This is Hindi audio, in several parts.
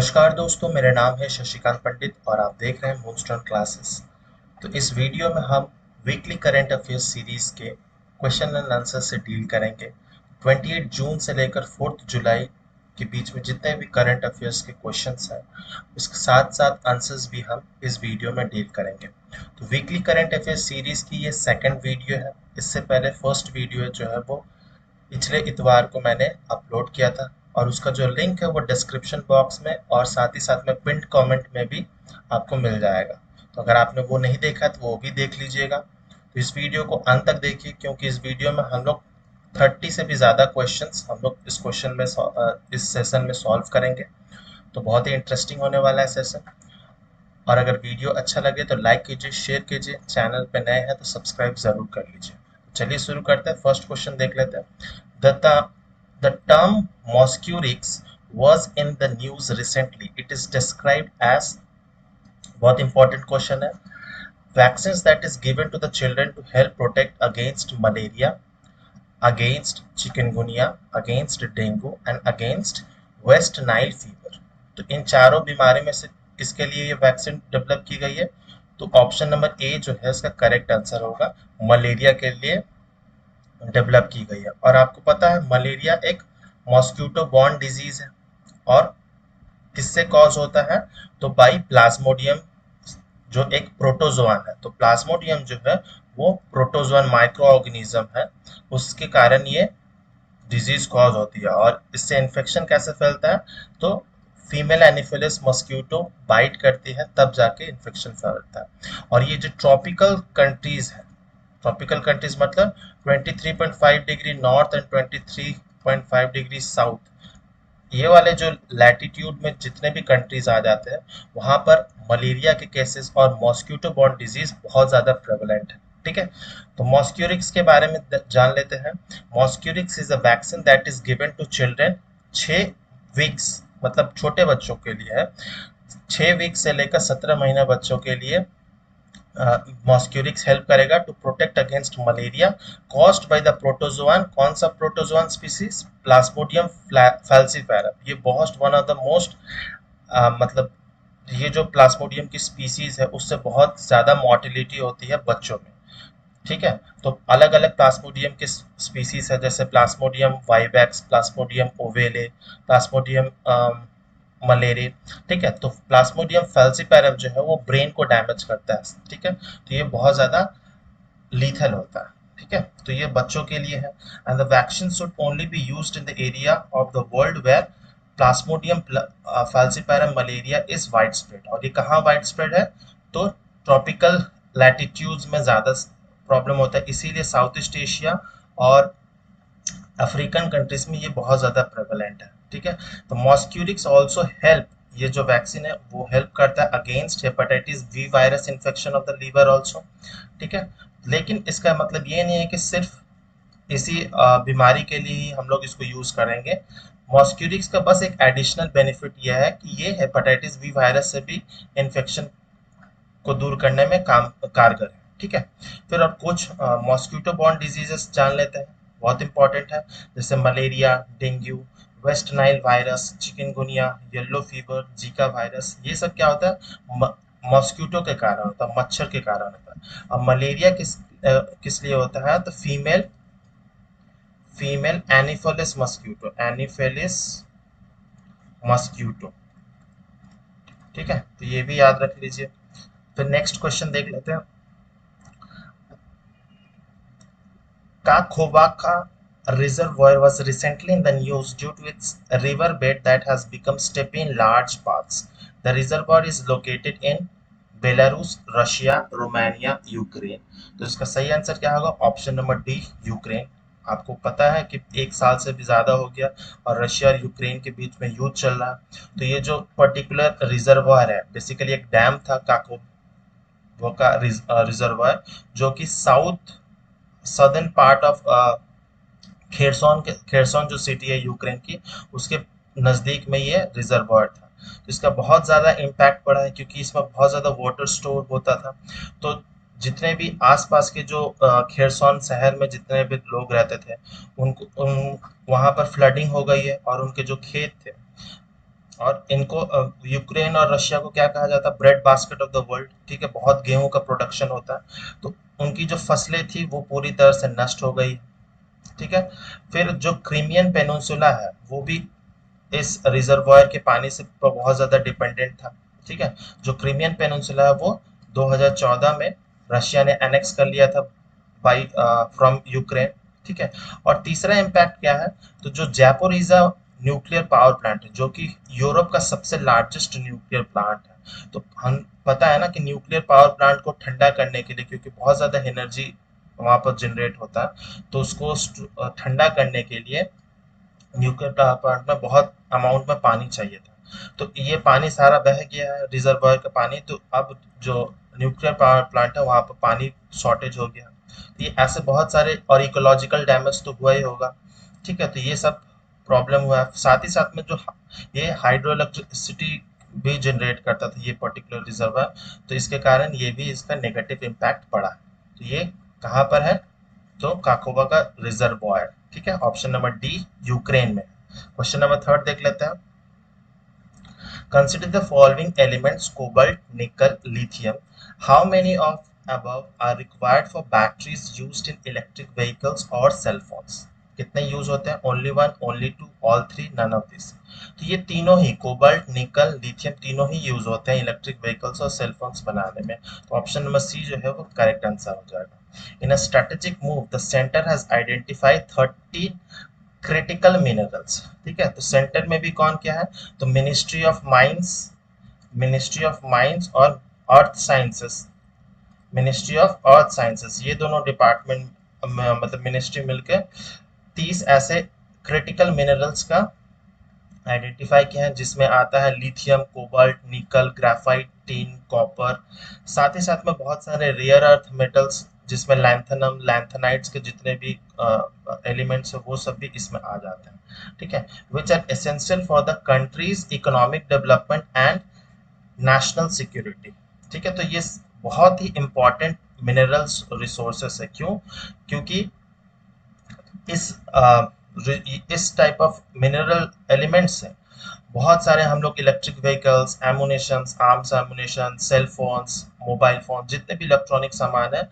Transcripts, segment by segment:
नमस्कार दोस्तों, मेरा नाम है शशिकांत पंडित और आप देख रहे हैं मूनस्टोन क्लासेस। तो इस वीडियो में हम वीकली करंट अफेयर्स सीरीज के क्वेश्चन एंड आंसर से डील करेंगे। 28 जून से लेकर 4 जुलाई के बीच में जितने भी करंट अफेयर्स के क्वेश्चंस हैं, उसके साथ साथ आंसर्स भी हम इस वीडियो में डील करेंगे। तो वीकली करंट अफेयर्स सीरीज की ये सेकंड वीडियो है। इससे पहले फर्स्ट वीडियो जो है वो पिछले इतवार को मैंने अपलोड किया था और उसका जो लिंक है वो डिस्क्रिप्शन बॉक्स में और साथ ही साथ में पिंड कमेंट में भी आपको मिल जाएगा। तो अगर आपने वो नहीं देखा तो वो भी देख लीजिएगा। तो इस वीडियो को अंत तक देखिए, क्योंकि इस वीडियो में हम लोग 30 से भी ज़्यादा क्वेश्चंस हम लोग इस क्वेश्चन में इस सेशन में सॉल्व करेंगे। तो बहुत ही इंटरेस्टिंग होने वाला है सेशन। और अगर वीडियो अच्छा लगे तो लाइक कीजिए, शेयर कीजिए, चैनल पे नए हैं तो सब्सक्राइब जरूर कर लीजिए। चलिए शुरू करते हैं, फर्स्ट क्वेश्चन देख लेते हैं। The term Mosquirix was in the news recently. It is described as, बहुत important question है, vaccines that is given to the children to help protect against malaria, against chikungunya, against dengue and against West Nile fever। तो इन चारों बीमारी में से किसके लिए ये वैक्सीन डेवलप की गई है? तो ऑप्शन नंबर ए जो है इसका करेक्ट आंसर होगा, मलेरिया के लिए डेवलप की गई है। और आपको पता है मलेरिया एक मॉस्किटो बॉर्न डिजीज है और किससे कॉज होता है? तो बाई प्लाज्मोडियम, जो एक प्रोटोजोआन है। तो प्लाज्मोडियम जो है वो प्रोटोजोआन माइक्रो ऑर्गेनिज्म है, उसके कारण ये डिजीज कॉज होती है। और इससे इन्फेक्शन कैसे फैलता है? तो फीमेल एनिफिलिस मॉस्किटो बाइट करती है तब जाके इन्फेक्शन फैलता है। और ये जो ट्रॉपिकल कंट्रीज है, ट्रॉपिकल कंट्रीज मतलब 23.5 degree north and 23.5 degree south, ये वाले जो लैटिट्यूड में जितने भी कंट्रीज आ जाते हैं वहां पर मलेरिया के केसेस और मॉस्किटो बॉर्न डिजीज बहुत ज्यादा प्रेवलेंट है। ठीक है, तो मॉस्क्यूरिक्स के बारे में जान लेते हैं। Mosquirix is a vaccine that is given to children 6 weeks, मतलब छोटे बच्चों के लिए है। 6 वीक्स से लेकर 17 महीने बच्चों के लिए मॉस्क्यूरिक्स हेल्प करेगा to protect against malaria caused by the protozoan. कौन सा प्रोटोजोआन स्पीसीज? Plasmodium falciparum. ये बहुत वन ऑफ द मोस्ट, मतलब ये जो प्लाज्मोडियम की स्पीसीज है उससे बहुत ज्यादा मोर्टिलिटी होती है बच्चों में। ठीक है, तो अलग अलग प्लाज्मोडियम के स्पीसीज है, जैसे plasmodium vivax, plasmodium ovale, plasmodium malaria. ठीक है, तो प्लाज्मोडियम फैल्सीपेरम जो है वो ब्रेन को डैमेज करता है। ठीक है, तो ये बहुत ज्यादा लीथल होता है। ठीक है, तो ये बच्चों के लिए है। And the vaccine should only be used in the area of the world where plasmodium falciparum malaria is wide spread. और ये कहाँ वाइड स्प्रेड है? तो ट्रॉपिकल लैटिट्यूड्स में ज्यादा प्रॉब्लम होता है, इसीलिए साउथ ईस्ट एशिया और अफ्रीकन कंट्रीज में ये बहुत ज्यादा प्रेवलेंट है। ठीक है, तो मॉस्क्यूरिक्स ऑल्सो हेल्प, ये जो वैक्सीन है वो हेल्प करता है against hepatitis B virus infection of the liver also. ठीक है, लेकिन इसका मतलब ये नहीं है कि सिर्फ इसी बीमारी के लिए ही हम लोग इसको यूज करेंगे। मॉस्क्यूरिक्स का बस एक एडिशनल बेनिफिट यह है कि ये हेपेटाइटिस बी वायरस से भी इन्फेक्शन को दूर करने में काम कारगर है। ठीक है, फिर और कुछ मॉस्किटो बॉर्न डिजीजेस जान लेते हैं, बहुत इंपॉर्टेंट है, जैसे malaria, dengue, West Nile virus, chikungunya, yellow fever, Zika virus. ये सब क्या होता है? मॉस्किटो के कारण होता है, मच्छर के कारण होता है। अब मलेरिया किस लिए होता है? तो फीमेल फीमेल एनिफेलिस मस्क्यूटो, एनिफेलिस मस्क्यूटो। ठीक है, तो ये भी याद रख लीजिए। फिर नेक्स्ट क्वेश्चन देख लेते हैं। Kakhovaka Reservoir was recently in the news due to its riverbed that has become steepy in large parts. The reservoir is located in Belarus, Russia, Romania, Ukraine. तो इसका सही आंसर क्या होगा? Option number D, Ukraine. आपको पता है कि 1 साल से भी ज्यादा हो गया और रशिया और यूक्रेन के बीच में युद्ध चल रहा है। तो ये जो पर्टिकुलर रिजर्वायर है बेसिकली एक डैम था, काकोवका रिजर्वायर, जो कि south southern part of Kherson जो सिटी है यूक्रेन की, उसके नजदीक में ये रिजर्वायर था। तो इसका बहुत ज्यादा इम्पैक्ट पड़ा है क्योंकि इसमें बहुत ज्यादा वाटर स्टोर होता था। तो जितने भी आसपास के जो खेरसोन शहर में जितने भी लोग रहते थे, उनको वहां पर फ्लडिंग हो गई है और उनके जो खेत थे और इनको यूक्रेन और रशिया को क्या कहा जाता है, bread basket of the world, ठीक है, बहुत गेहूं का प्रोडक्शन होता है, तो उनकी जो फसलें थी वो पूरी तरह से नष्ट हो गई, ठीक है। फिर जो क्रीमियन पेनिनसुला है वो भी इस रिजर्वायर के पानी से बहुत ज्यादा डिपेंडेंट था, ठीक है। जो क्रीमियन पेनिनसुला है वो 2014 में रशिया ने एनेक्स कर लिया था बाई फ्रॉम यूक्रेन, ठीक है। और तीसरा इम्पैक्ट क्या है, तो जो जैपोरिजा न्यूक्लियर पावर प्लांट है जो कि यूरोप का सबसे लार्जेस्ट न्यूक्लियर प्लांट है, तो हम पता है ना कि न्यूक्लियर पावर प्लांट को ठंडा करने के लिए, क्योंकि बहुत ज्यादा एनर्जी वहां पर जनरेट होता है, तो उसको ठंडा करने के लिए न्यूक्लियर पावर प्लांट में बहुत अमाउंट में पानी चाहिए था, तो ये पानी सारा बह गया है रिजर्वायर का पानी, तो अब जो न्यूक्लियर पावर प्लांट है वहां पर पानी शॉर्टेज हो गया, तो ये ऐसे बहुत सारे, और इकोलॉजिकल डैमेज तो हुआ ही होगा, ठीक है। तो ये सब प्रॉब्लम हुआ है, साथ ही साथ में जो ये हाइड्रो इलेक्ट्रिसिटी भी जनरेट करता था ये पर्टिकुलर रिजर्वायर, तो इसके कारण ये भी इसका नेगेटिव इम्पैक्ट पड़ा है। तो ये कहाँ पर है, तो काकोवा का रिजर्वॉयर, ठीक है, ऑप्शन नंबर डी यूक्रेन में। क्वेश्चन नंबर थर्ड देख लेते हैं। Consider the following elements cobalt, nickel, lithium, how many of above are required for batteries used in electric vehicles or cell phones? कितने यूज होते हैं, only one, only two, all three, none of this. तो ये तीनों ही कोबाल्ट, निकल, लिथियम तीनों ही यूज होते हैं इलेक्ट्रिक व्हीकल्स और सेल फोन्स बनाने में, तो ऑप्शन नंबर सी जो है वो करेक्ट आंसर हो जाएगा। In a strategic move, the center has identified 13 critical minerals, ठीक है। तो सेंटर में भी कौन क्या है, तो मिनिस्ट्री ऑफ माइंस और अर्थ sciences, ministry of earth sciences, ये दोनों डिपार्टमेंट मतलब मिनिस्ट्री मिलकर 30 ऐसे क्रिटिकल मिनरल्स का आइडेंटिफाई किया है, जिसमें आता है लिथियम, कोबाल्ट, निकल, ग्राफाइट, टिन, कॉपर, साथ ही साथ में बहुत सारे रेयर अर्थ मेटल्स जिसमें लैंथनम, लैंथनाइट्स के जितने भी एलिमेंट्स है वो सब भी इसमें आ जाते हैं, ठीक है। Which are essential for the country's economic development and national security, ठीक है। तो ये बहुत ही इंपॉर्टेंट मिनरल्स रिसोर्सेस है, क्यों, क्योंकि इस इस टाइप ऑफ मिनरल एलिमेंट्स से बहुत सारे हम लोग electric vehicles, ammunitions, arms ammunition, cell phones, mobile phone, जितने भी इलेक्ट्रॉनिक सामान है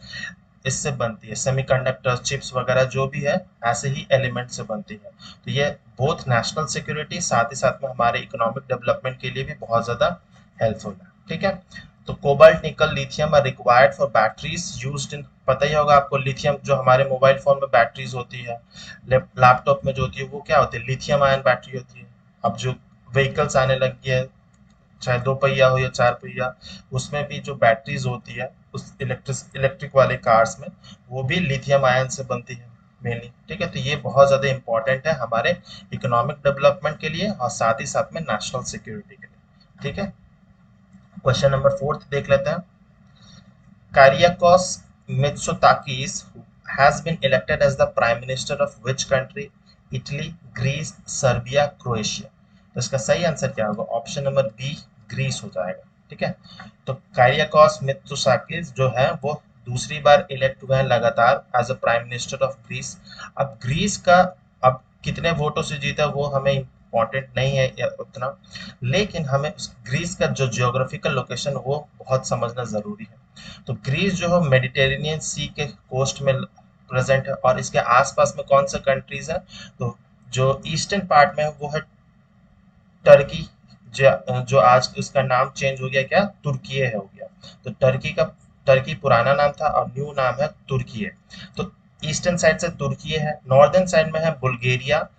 इससे बनती है, सेमीकंडक्टर्स, चिप्स वगैरह जो भी है ऐसे ही एलिमेंट से बनती है, तो ये बोथ नेशनल सिक्योरिटी साथ ही साथ में हमारे इकोनॉमिक डेवलपमेंट के लिए भी बहुत ज्यादा हेल्पफुल है, ठीक है। तो cobalt, nickel, lithium are required for batteries used in, पता ही होगा आपको, लिथियम जो हमारे मोबाइल फोन में बैटरीज होती है, लैपटॉप में जो होती है वो क्या होती है, लिथियम आयन बैटरी होती है। अब जो व्हीकल्स आने लगी है, चाहे दो पहिया हो या चार पहिया, उसमें भी जो बैटरीज होती है उस इलेक्ट्रिक वाले कार्स में, वो भी लिथियम आयन से बनती है मेनली, ठीक है। तो ये बहुत ज्यादा इंपॉर्टेंट है हमारे इकोनॉमिक डेवलपमेंट के लिए और साथ ही साथ में नेशनल सिक्योरिटी के लिए, ठीक है। क्वेश्चन नंबर फोर्थ देख लेते हैं। Kyriakos Mitsotakis has been elected as the Prime Minister of which country? Italy, Greece, Serbia, Croatia. तो इसका सही आंसर क्या होगा, ऑप्शन नंबर बी, ग्रीस हो जाएगा, ठीक है। तो कायरियाकोस मित्सोताकिस जो है वो दूसरी बार इलेक्ट हुए हैं लगातार as a prime minister of Greece. अब ग्रीस का अब कितने वोटों से जीता वो हमें इम्पोर्टेंट नहीं है उतना, लेकिन हमें ग्रीस का जो जियोग्राफिकल लोकेशन वो बहुत समझना जरूरी है। तो ग्रीस जो है मेडिटेरेनियन सी के कोस्ट में प्रेजेंट है, और इसके आसपास में कौन सा कंट्रीज है, तो जो ईस्टर्न पार्ट में है वो है टर्की, जो आज उसका नाम चेंज हो गया, क्या, तुर्की हो गया। तो टर्की पुराना नाम था और न्यू नाम है तुर्की। तो ईस्टर्न साइड से तुर्की है, नॉर्दर्न साइड में है बुल्गारिया,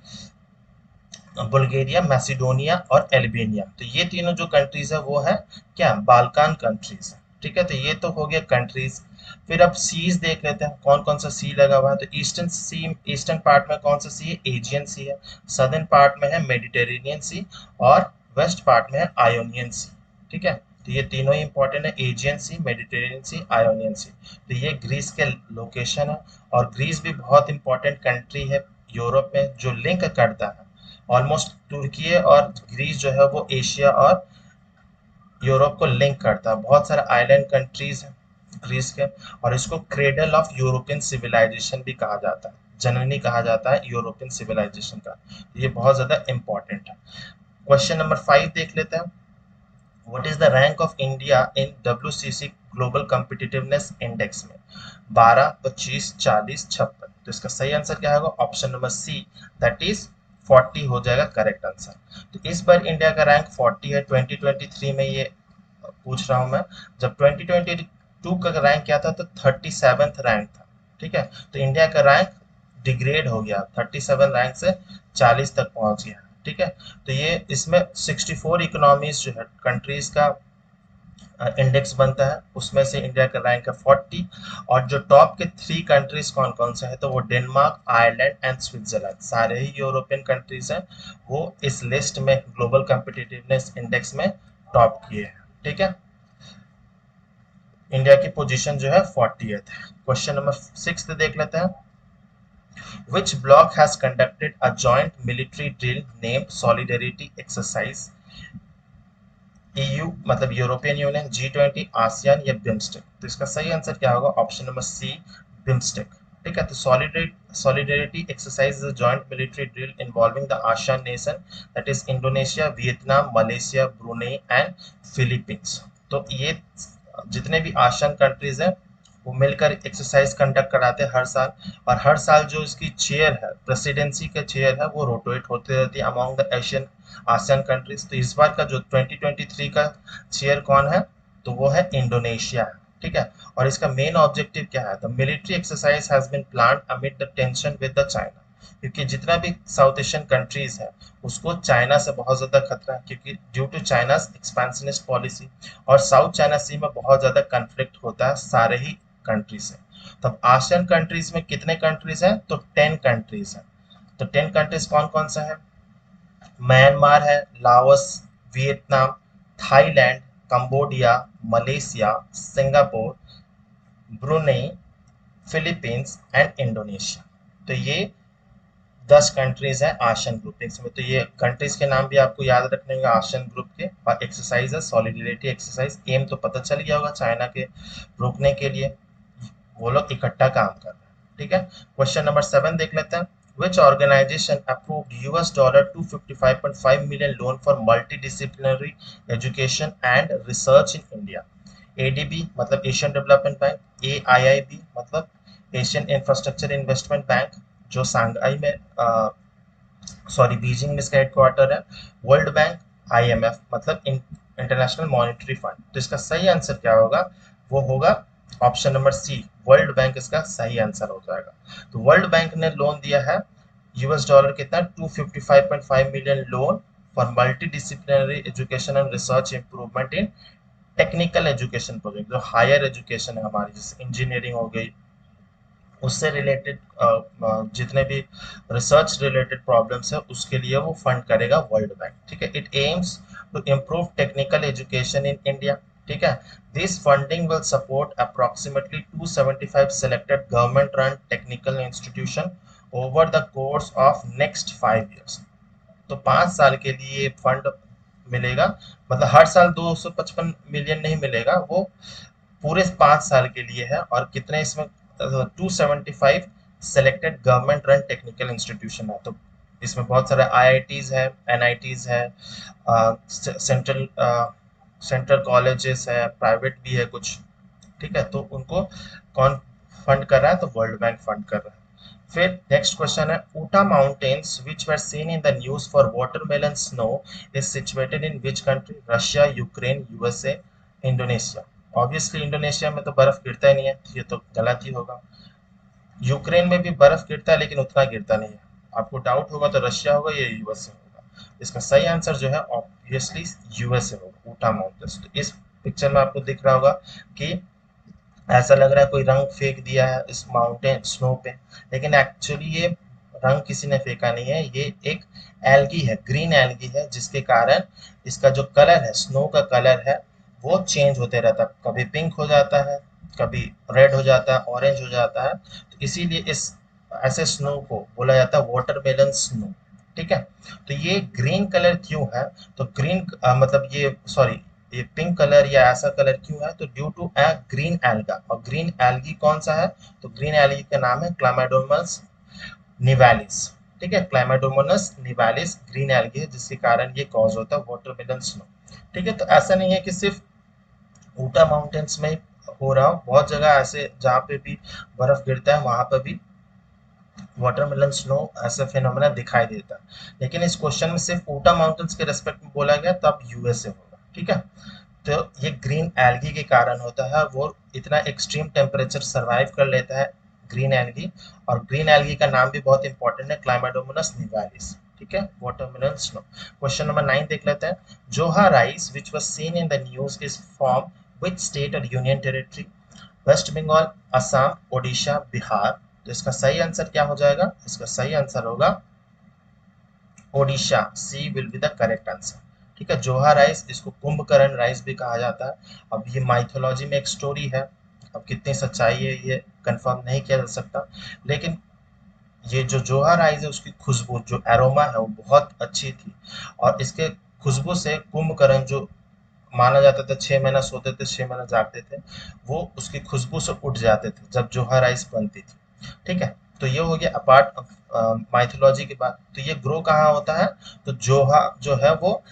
मैसिडोनिया और एल्बेनिया, तो ये तीनों जो कंट्रीज है वो है क्या, बाल्कान कंट्रीज, ठीक है। तो ये तो हो गया कंट्रीज। फिर अब सीज देख लेते हैं कौन कौन सा सी लगा हुआ है, तो ईस्टर्न पार्ट में कौन सा सी है, एजियन सी है, सदर्न पार्ट में है मेडिटेरेनियन सी, और वेस्ट पार्ट में है आयोनियन सी, ठीक है। तो ये तीनों ही इंपॉर्टेंट है, एजियन सी, मेडिटेरेनियन सी, आयोनियन सी। तो ये ग्रीस के लोकेशन है, और ग्रीस भी बहुत इंपॉर्टेंट कंट्री है यूरोप में, जो लिंक करता है ऑलमोस्ट तुर्की और ग्रीस जो है वो एशिया और यूरोप को लिंक करता है, बहुत सारे आइलैंड कंट्रीज हैं ग्रीस के, और इसको क्रेडल ऑफ यूरोपियन सिविलाइजेशन भी कहा जाता है, जननी कहा जाता है यूरोपियन सिविलाइजेशन का, ये बहुत ज्यादा इंपॉर्टेंट है। क्वेश्चन नंबर 5 देख लेते हैं। What is the rank of India in WCC global competitiveness index में? 12, 25, 40, 56। तो इसका सही आंसर क्या होगा? Option number C, that is 40 हो जाएगा करेक्ट आंसर। तो इस बार इंडिया का रैंक 40 है। 2023 में ये पूछ रहा हूं मैं। जब 2022 का रैंक क्या था तो 37th रैंक था। ठीक है, तो इंडिया का रैंक डिग्रेड हो गया, 37 रैंक से 40 तक पहुंच गया। ठीक है, तो ये इसमें 64 इकोनॉमीज जो है कंट्रीज का इंडेक्स बनता है, उसमें से इंडिया का रैंक है 40। और जो टॉप के 3 कंट्रीज कौन कौन से हैं तो वो डेनमार्क, आयरलैंड एंड स्विट्जरलैंड, सारे ही यूरोपियन कंट्रीज हैं, वो इस लिस्ट में ग्लोबल कॉम्पिटिटिवनेस इंडेक्स में टॉप किए हैं। ठीक है, इंडिया की पोजीशन जो है 40th है। क्वेश्चन नंबर 6 देख लेते हैं। Which bloc has conducted a joint military drill named Solidarity Exercise? EU मतलब यूरोपियन यूनियन, G20, आसियान या बिम्स्टेक? तो इसका सही आंसर क्या होगा? Option number C, BIMSTEC. ठीक है, तो solidarity exercise is a joint military drill involving the ASEAN nation, that is Indonesia, Vietnam, Malaysia, Brunei and Philippines। तो ये जितने भी आसियान कंट्रीज हैं वो मिलकर एक्सरसाइज कंडक्ट कराते हैं हर साल। और हर साल जो इसकी चेयर है, प्रेसिडेंसी के चेयर है, वो रोटेट होते रहती है among the Asian ASEAN countries. तो इस बार का जो 2023 का चेयर कौन है तो वो है इंडोनेशिया है। ठीक है, और इसका मेन ऑब्जेक्टिव क्या है? The military exercise has been planned amid the tension with the China. क्योंकि जितना भी साउथ एशियन कंट्रीज है उसको चाइना से बहुत ज्यादा खतरा है, क्योंकि due to China's expansionist policy, और साउथ चाइना सी में बहुत ज्यादा कन्फ्लिक्ट होता है सारे ही कंट्री से। तब आसियन कंट्रीज में कितने कंट्रीज हैं तो 10 कंट्रीज हैं। तो 10 कंट्रीज कौन कौन सा है? म्यांमार है, Laos, Vietnam, Thailand, Cambodia, Malaysia, Singapore, Brunei, Philippines and Indonesia. तो ये 10 कंट्रीज हैं आसियन ग्रुपिंग्स में। तो ये कंट्रीज के नाम भी आपको याद रखने होंगे आसियन ग्रुप के। और एक्सरसाइज है सॉलिडरिटी एक्सरसाइज। एम तो पता चल गया होगा, चाइना के रोकने के लिए वो लोग इकट्ठा काम कर रहे हैं। ठीक है, क्वेश्चन नंबर 7 देख लेते हैं। Which organization approved $255.5 million loan for multidisciplinary education and research in India? ADB मतलब एशियन डेवलपमेंट बैंक, AIIB मतलब एशियन इंफ्रास्ट्रक्चर इन्वेस्टमेंट बैंक जो सांघाई में बीजिंग में इसका हेडक्वार्टर है, वर्ल्ड बैंक, IMF मतलब इंटरनेशनल मॉनेटरी फंड। तो इसका सही आंसर क्या होगा? वो होगा option number C, World Bank इसका सही आंसर हो जाएगा। तो वर्ल्ड बैंक ने लोन दिया है $, कितना? 255.5 million loan for multi disciplinary education and research improvement in technical education project. जो हायर एजुकेशन है हमारी, जैसे इंजीनियरिंग हो गई, उससे रिलेटेड जितने भी रिसर्च रिलेटेड प्रॉब्लम्स है उसके लिए वो फंड करेगा वर्ल्ड बैंक। ठीक है, it aims to improve technical education in India. ठीक है, this funding will support approximately 275 selected government run technical institution over the course of next 5 years। तो 5 साल के लिए फंड मिलेगा, मतलब हर साल 255 मिलियन नहीं मिलेगा, वो पूरे 5 साल के लिए है। और कितने इसमें 275 selected government run technical institution है। तो इसमें बहुत सारे IITs है, NITs है, सेंट्रल सेंट्रल कॉलेजेस है, प्राइवेट भी है कुछ। ठीक है, तो उनको कौन फंड कर रहा है तो वर्ल्ड बैंक फंड कर रहा है। फिर नेक्स्ट क्वेश्चन है, Utah mountains which were seen in the news for watermelon snow is situated in which country? Russia, Ukraine, USA, Indonesia. Obviously Indonesia में तो बर्फ गिरता ही नहीं है, ये तो गलत ही होगा। यूक्रेन में भी बर्फ गिरता है लेकिन उतना गिरता नहीं है। आपको डाउट होगा तो रशिया होगा या USA होगा। इसका सही आंसर जो है ऑब्वियसली USA होगा, ऊटा माउंटेन्स। तो इस पिक्चर में आपको दिख रहा होगा कि ऐसा लग रहा है कोई रंग फेंक दिया है इस माउंटेन स्नो पे, लेकिन एक्चुअली ये रंग किसी ने फेंका नहीं है, ये एक एल्गी है, ग्रीन एल्गी है, जिसके कारण इसका जो कलर है, स्नो का कलर है, वो चेंज होते रहता है। कभी पिंक हो जाता है, कभी रेड हो जाता है, ऑरेंज हो जाता है। तो इसीलिए इस ऐसे स्नो को बोला जाता है वाटरमेलन स्नो। ठीक है, तो ये ग्रीन कलर क्यों है? तो ग्रीन मतलब ये सॉरी ये पिंक कलर या ऐसा कलर क्यों है? तो due to a green alga. और ग्रीन एल्गी कौन सा है? तो ग्रीन एल्गी का नाम है क्लामाइडोमस निवालिस। ठीक है। क्लाइमेडोमोनास निवालिस ग्रीन एल्गी है जिसके कारण ये कॉज होता है वाटरमेलन स्नो। ठीक है, तो ऐसा नहीं है कि सिर्फ ऊटा माउंटेन्स में ही हो रहा हो, बहुत जगह ऐसे जहाँ पे भी बर्फ गिरता है वहां पर भी वाटरमेलन स्नो ऐसा फिनोमेना दिखाई देता है। लेकिन इस क्वेश्चन में सिर्फ ऊटा माउंटेन्स के रेस्पेक्ट में बोला गया, तब यूएसए होगा। ठीक है, तो ये ग्रीन एल्गी के कारण होता है, वो इतना एक्सट्रीम टेम्परेचर सरवाइव कर लेता है ग्रीन एल्गी। और ग्रीन एल्गी का नाम भी बहुत इंपॉर्टेंट है, क्लाइमेडोमोनास निवालिस। ठीक है, वाटरमेलन स्नो। क्वेश्चन नंबर 9 देख लेते हैं। Joha rice which was seen in the news is from which state और union territory? West Bengal, Assam, Odisha, Bihar. तो इसका सही आंसर क्या हो जाएगा? इसका सही आंसर होगा Odisha. C will be the correct answer. ठीक है, जोहा राइस, इसको कुंभकर्ण राइस भी कहा जाता है। अब ये माइथोलॉजी में एक स्टोरी है, अब कितनी सच्चाई है ये कंफर्म नहीं किया जा सकता। लेकिन ये जो जोहा राइस है उसकी खुशबू, जो एरोमा है, वो बहुत अच्छी थी। और इसके खुशबू से कुंभकर्ण, जो माना जाता था 6 महीना सोते थे 6 महीना जागते थे, वो उसकी खुशबू से उठ जाते थे जब जोहा राइस बनती थी। ठीक है, तो ये हो गया अपार्ट माइथोलॉजी की बात। तो ये ग्रो कहाँ होता है? तो जोहा जो है वो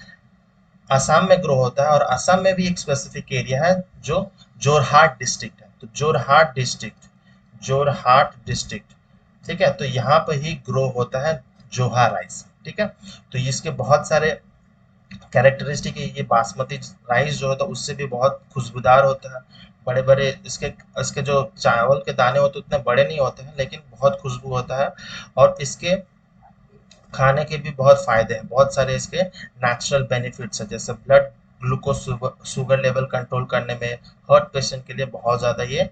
असम में ग्रो होता है, और असम में भी एक स्पेसिफिक एरिया है जो जोरहाट डिस्ट्रिक्ट है। तो जोरहाट डिस्ट्रिक्ट, ठीक है, तो यहाँ पर ही ग्रो होता है जोहा राइस। ठीक है, तो इसके बहुत सारे कैरेक्टरिस्टिक है। ये बासमती राइस जो होता है उससे भी बहुत खुशबूदार होता है। बड़े बड़े इसके इसके जो चावल के दाने होते हैं उतने बड़े नहीं होते हैं, लेकिन बहुत खुशबू होता है। और इसके खाने के भी बहुत फायदे हैं, बहुत सारे इसके नेचुरल बेनिफिट्स हैं, जैसे blood glucose sugar level control करने में, हार्ट पेशेंट के लिए बहुत ज़्यादा ये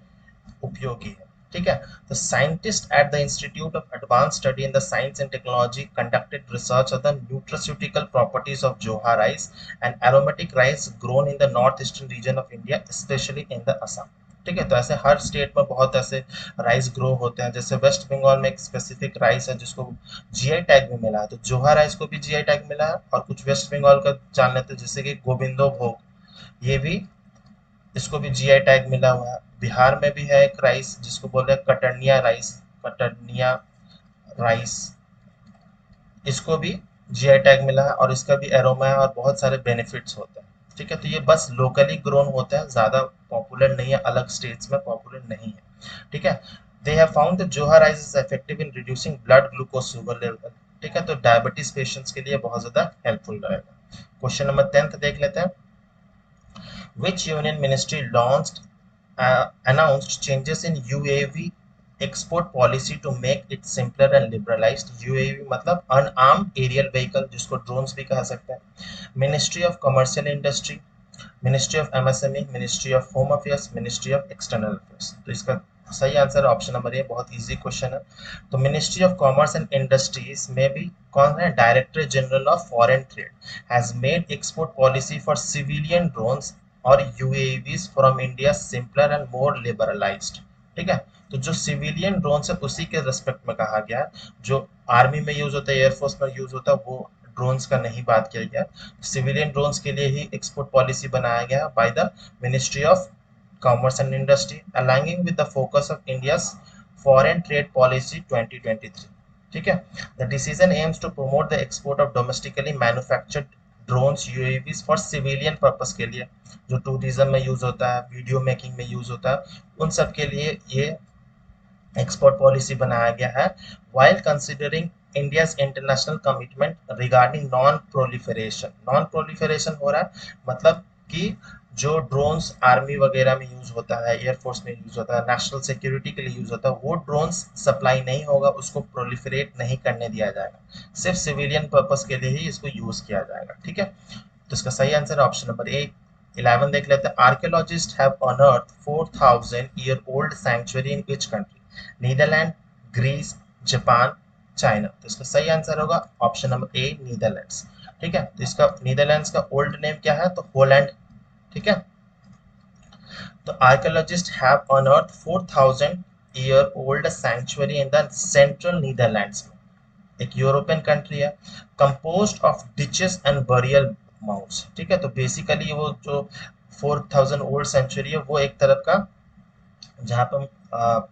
उपयोगी है। ठीक है, तो scientist at the institute of advance study in the science and technology conducted research on the nutraceutical properties of Joha rice, and aromatic rice grown in the north eastern region of India, specially in the Assam. ठीक है, तो ऐसे हर स्टेट में बहुत ऐसे राइस ग्रो होते हैं। जैसे वेस्ट बंगाल में एक स्पेसिफिक राइस है जिसको जीआई टैग भी मिला है, तो जोहा राइस को भी जीआई टैग मिला है। और कुछ वेस्ट बंगाल का जान लेते हैं, जैसे कि गोविंदो भोग, ये भी, इसको भी जीआई टैग मिला हुआ है। बिहार में भी है एक राइस जिसको बोलते हैं कटर्निया राइस, इसको भी जीआई टैग मिला है, और इसका भी एरोमा है और बहुत सारे बेनिफिट्स होते हैं। ठीक है, तो ये बस लोकली ग्रोन होता है, ज्यादा पॉपुलर नहीं है, अलग स्टेट्स में पॉपुलर नहीं है। ठीक है, दे हैव फाउंड दैट जोहा rice is effective in reducing blood glucose sugar level. ठीक है, तो डायबिटीज पेशेंट्स के लिए बहुत ज्यादा हेल्पफुल रहेगा। क्वेश्चन नंबर 10 देख लेते हैं। Which union ministry announced changes in UAV export policy to make it simpler and liberalized? UAV मतलब अनआर्म्ड एरियल व्हीकल, जिसको ड्रोन्स भी कह सकते हैं। Ministry of commercial industry, ministry of MSME, ministry of home affairs, ministry of external affairs. तो इसका सही आंसर ऑप्शन नंबर ए, बहुत इजी क्वेश्चन है। तो ministry of commerce and industries में भी कौन है? Director general of foreign trade has made export policy for civilian drones और UAVs from India simpler and more liberalised. ठीक है, तो जो सिविलियन ड्रोन्स है उसी के रेस्पेक्ट में कहा गया है। जो आर्मी में यूज होता है, एयरफोर्स में यूज होता है, वो ड्रोन्स का नहीं बात किया गया। सिविलियन ड्रोन्स के लिए ही एक्सपोर्ट पॉलिसी बनाया गया by the Ministry of commerce and Industry, aligning with the focus of India's foreign trade policy 2023। ठीक है, the decision aims to promote the export of domestically manufactured drones UAVs for civilian purpose के लिए, जो टूरिज्म में यूज होता है, वीडियो मेकिंग में यूज होता है, उन सब के लिए ये एक्सपोर्ट पॉलिसी बनाया गया है। while considering India's international commitment regarding non proliferation हो रहा है, मतलब कि जो ड्रोन्स आर्मी वगैरह में यूज होता है, एयरफोर्स में यूज होता है, नेशनल सिक्योरिटी के लिए यूज होता है, वो ड्रोन्स सप्लाई नहीं होगा, उसको प्रोलिफरेट नहीं करने दिया जाएगा, सिर्फ सिविलियन पर्पस के लिए ही इसको यूज किया जाएगा। ठीक है, तो इसका सही आंसर ऑप्शन नंबर ए। 11 देख लेते हैं। Archaeologist have unearthed 4000 year old sanctuary in which country? Netherland, Greece, Japan, China. तो इसका सही आंसर होगा ऑप्शन नंबर ए, नीदरलैंड्स। ठीक है, तो इसका नीदरलैंड्स का ओल्ड नेम क्या है? तो होलैंड। ठीक है, तो archaeologist have unearthed 4000 year old sanctuary in the central Netherlands में, एक यूरोपियन कंट्री है, composed of ditches and burial mounds. ठीक है, तो बेसिकली वो जो 4000 ओल्ड सेंचुरी है वो एक तरफ का जहाँ पर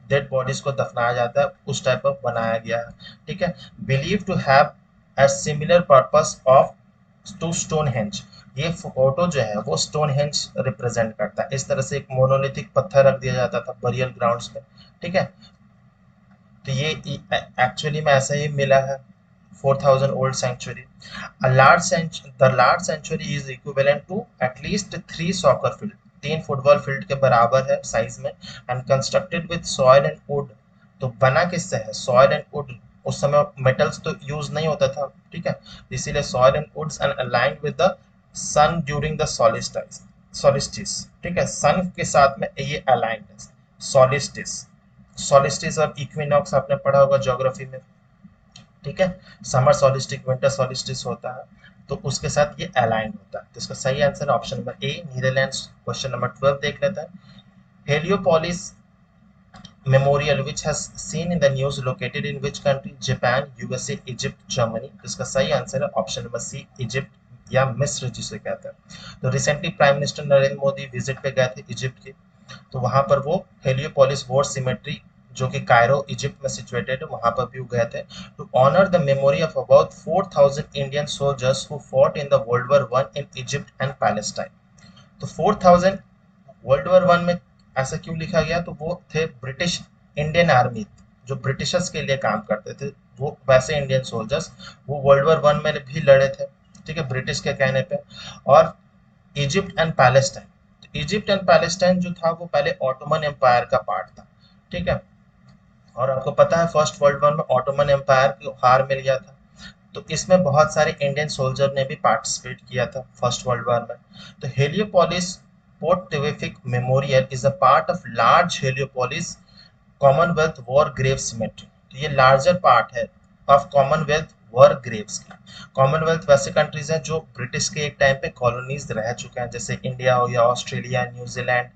डेड बॉडीज को दफनाया जाता है, उस टाइप ऑफ बनाया गया है। ठीक है, believe to have a similar purpose of to Stonehenge. ये फोटो जो है वो स्टोन हेंज रिप्रेजेंट करता है। इस तरह से एक मोनोलिथिक पत्थर रख दिया जाता था बरियल ग्राउंड्स में। ठीक है, तो ये एक्चुअली में ऐसा ही मिला है। 4000 old century. The large century is equivalent to at least 3 soccer field. 3 football field के बराबर है साइज में। And constructed with soil and wood. तो बना किससे है? Soil and wood. उस समय मेटल्स तो यूज नहीं होता था। ठीक है, इसीलिए soil and woods and aligned with the sun during the solstice. ठीक है, सन के साथ में ये अलाइंड है। सॉलिस्टिस। सॉलिस्टिस और इक्विनॉक्स आपने पढ़ा होगा ज्योग्राफी में। ठीक है, समर सॉलिस्टिक, विंटर सॉलिस्टिस होता है, तो उसके साथ ये अलाइन होता है। तो इसका सही आंसर ऑप्शन नंबर ए, नीदरलैंड्स। क्वेश्चन नंबर 12 देख लेते हैं। Heliopolis memorial which has seen in the news located in which country? Japan, USA, Egypt, Germany. इसका सही आंसर है ऑप्शन नंबर सी, इजिप्ट या मिस्र जिसे कहते हैं। तो recently prime minister Narendra Modi visit पे गए थे इजिप्ट के, तो वहां पर वो हेलियोपोलिस वॉर सिमेट्री जो कि कायरो इजिप्ट में सिचुएटेड है, वहां पर भी गए थे to honour the memory of about 4000 Indian soldiers who fought in the World War one in Egypt and Palestine. तो 4000 वर्ल्ड वॉर वन में ऐसा क्यों लिखा गया? तो वो थे ब्रिटिश इंडियन आर्मी, जो ब्रिटिशर्स के लिए काम करते थे, वो वैसे इंडियन सोल्जर्स, वो वर्ल्ड वॉर वन में भी लड़े थे। ठीक है, ब्रिटिश के कहने पे। और इजिप्ट एंड पैलेस्टाइन, तो इजिप्ट एंड पैलेस्टाइन जो था वो पहले ऑटोमन एम्पायर का पार्ट था। ठीक है, और आपको पता है फर्स्ट वर्ल्ड वॉर में ऑटोमन एम्पायर को हार मिल गया था। तो इसमें बहुत सारे इंडियन सोल्जर ने भी पार्टिसिपेट किया था फर्स्ट वर्ल्ड वॉर में। तो Heliopolis Port Tewfik memorial is a part of large Heliopolis commonwealth war grave cemetery. तो ये लार्जर पार्ट है ऑफ कॉमनवेल्थ वॉर ग्रेव्स की। कॉमनवेल्थ वैसे कंट्रीज हैं जो ब्रिटिश के एक टाइम पे कॉलोनीज रह चुके हैं, जैसे इंडिया हो गया, ऑस्ट्रेलिया, न्यूजीलैंड।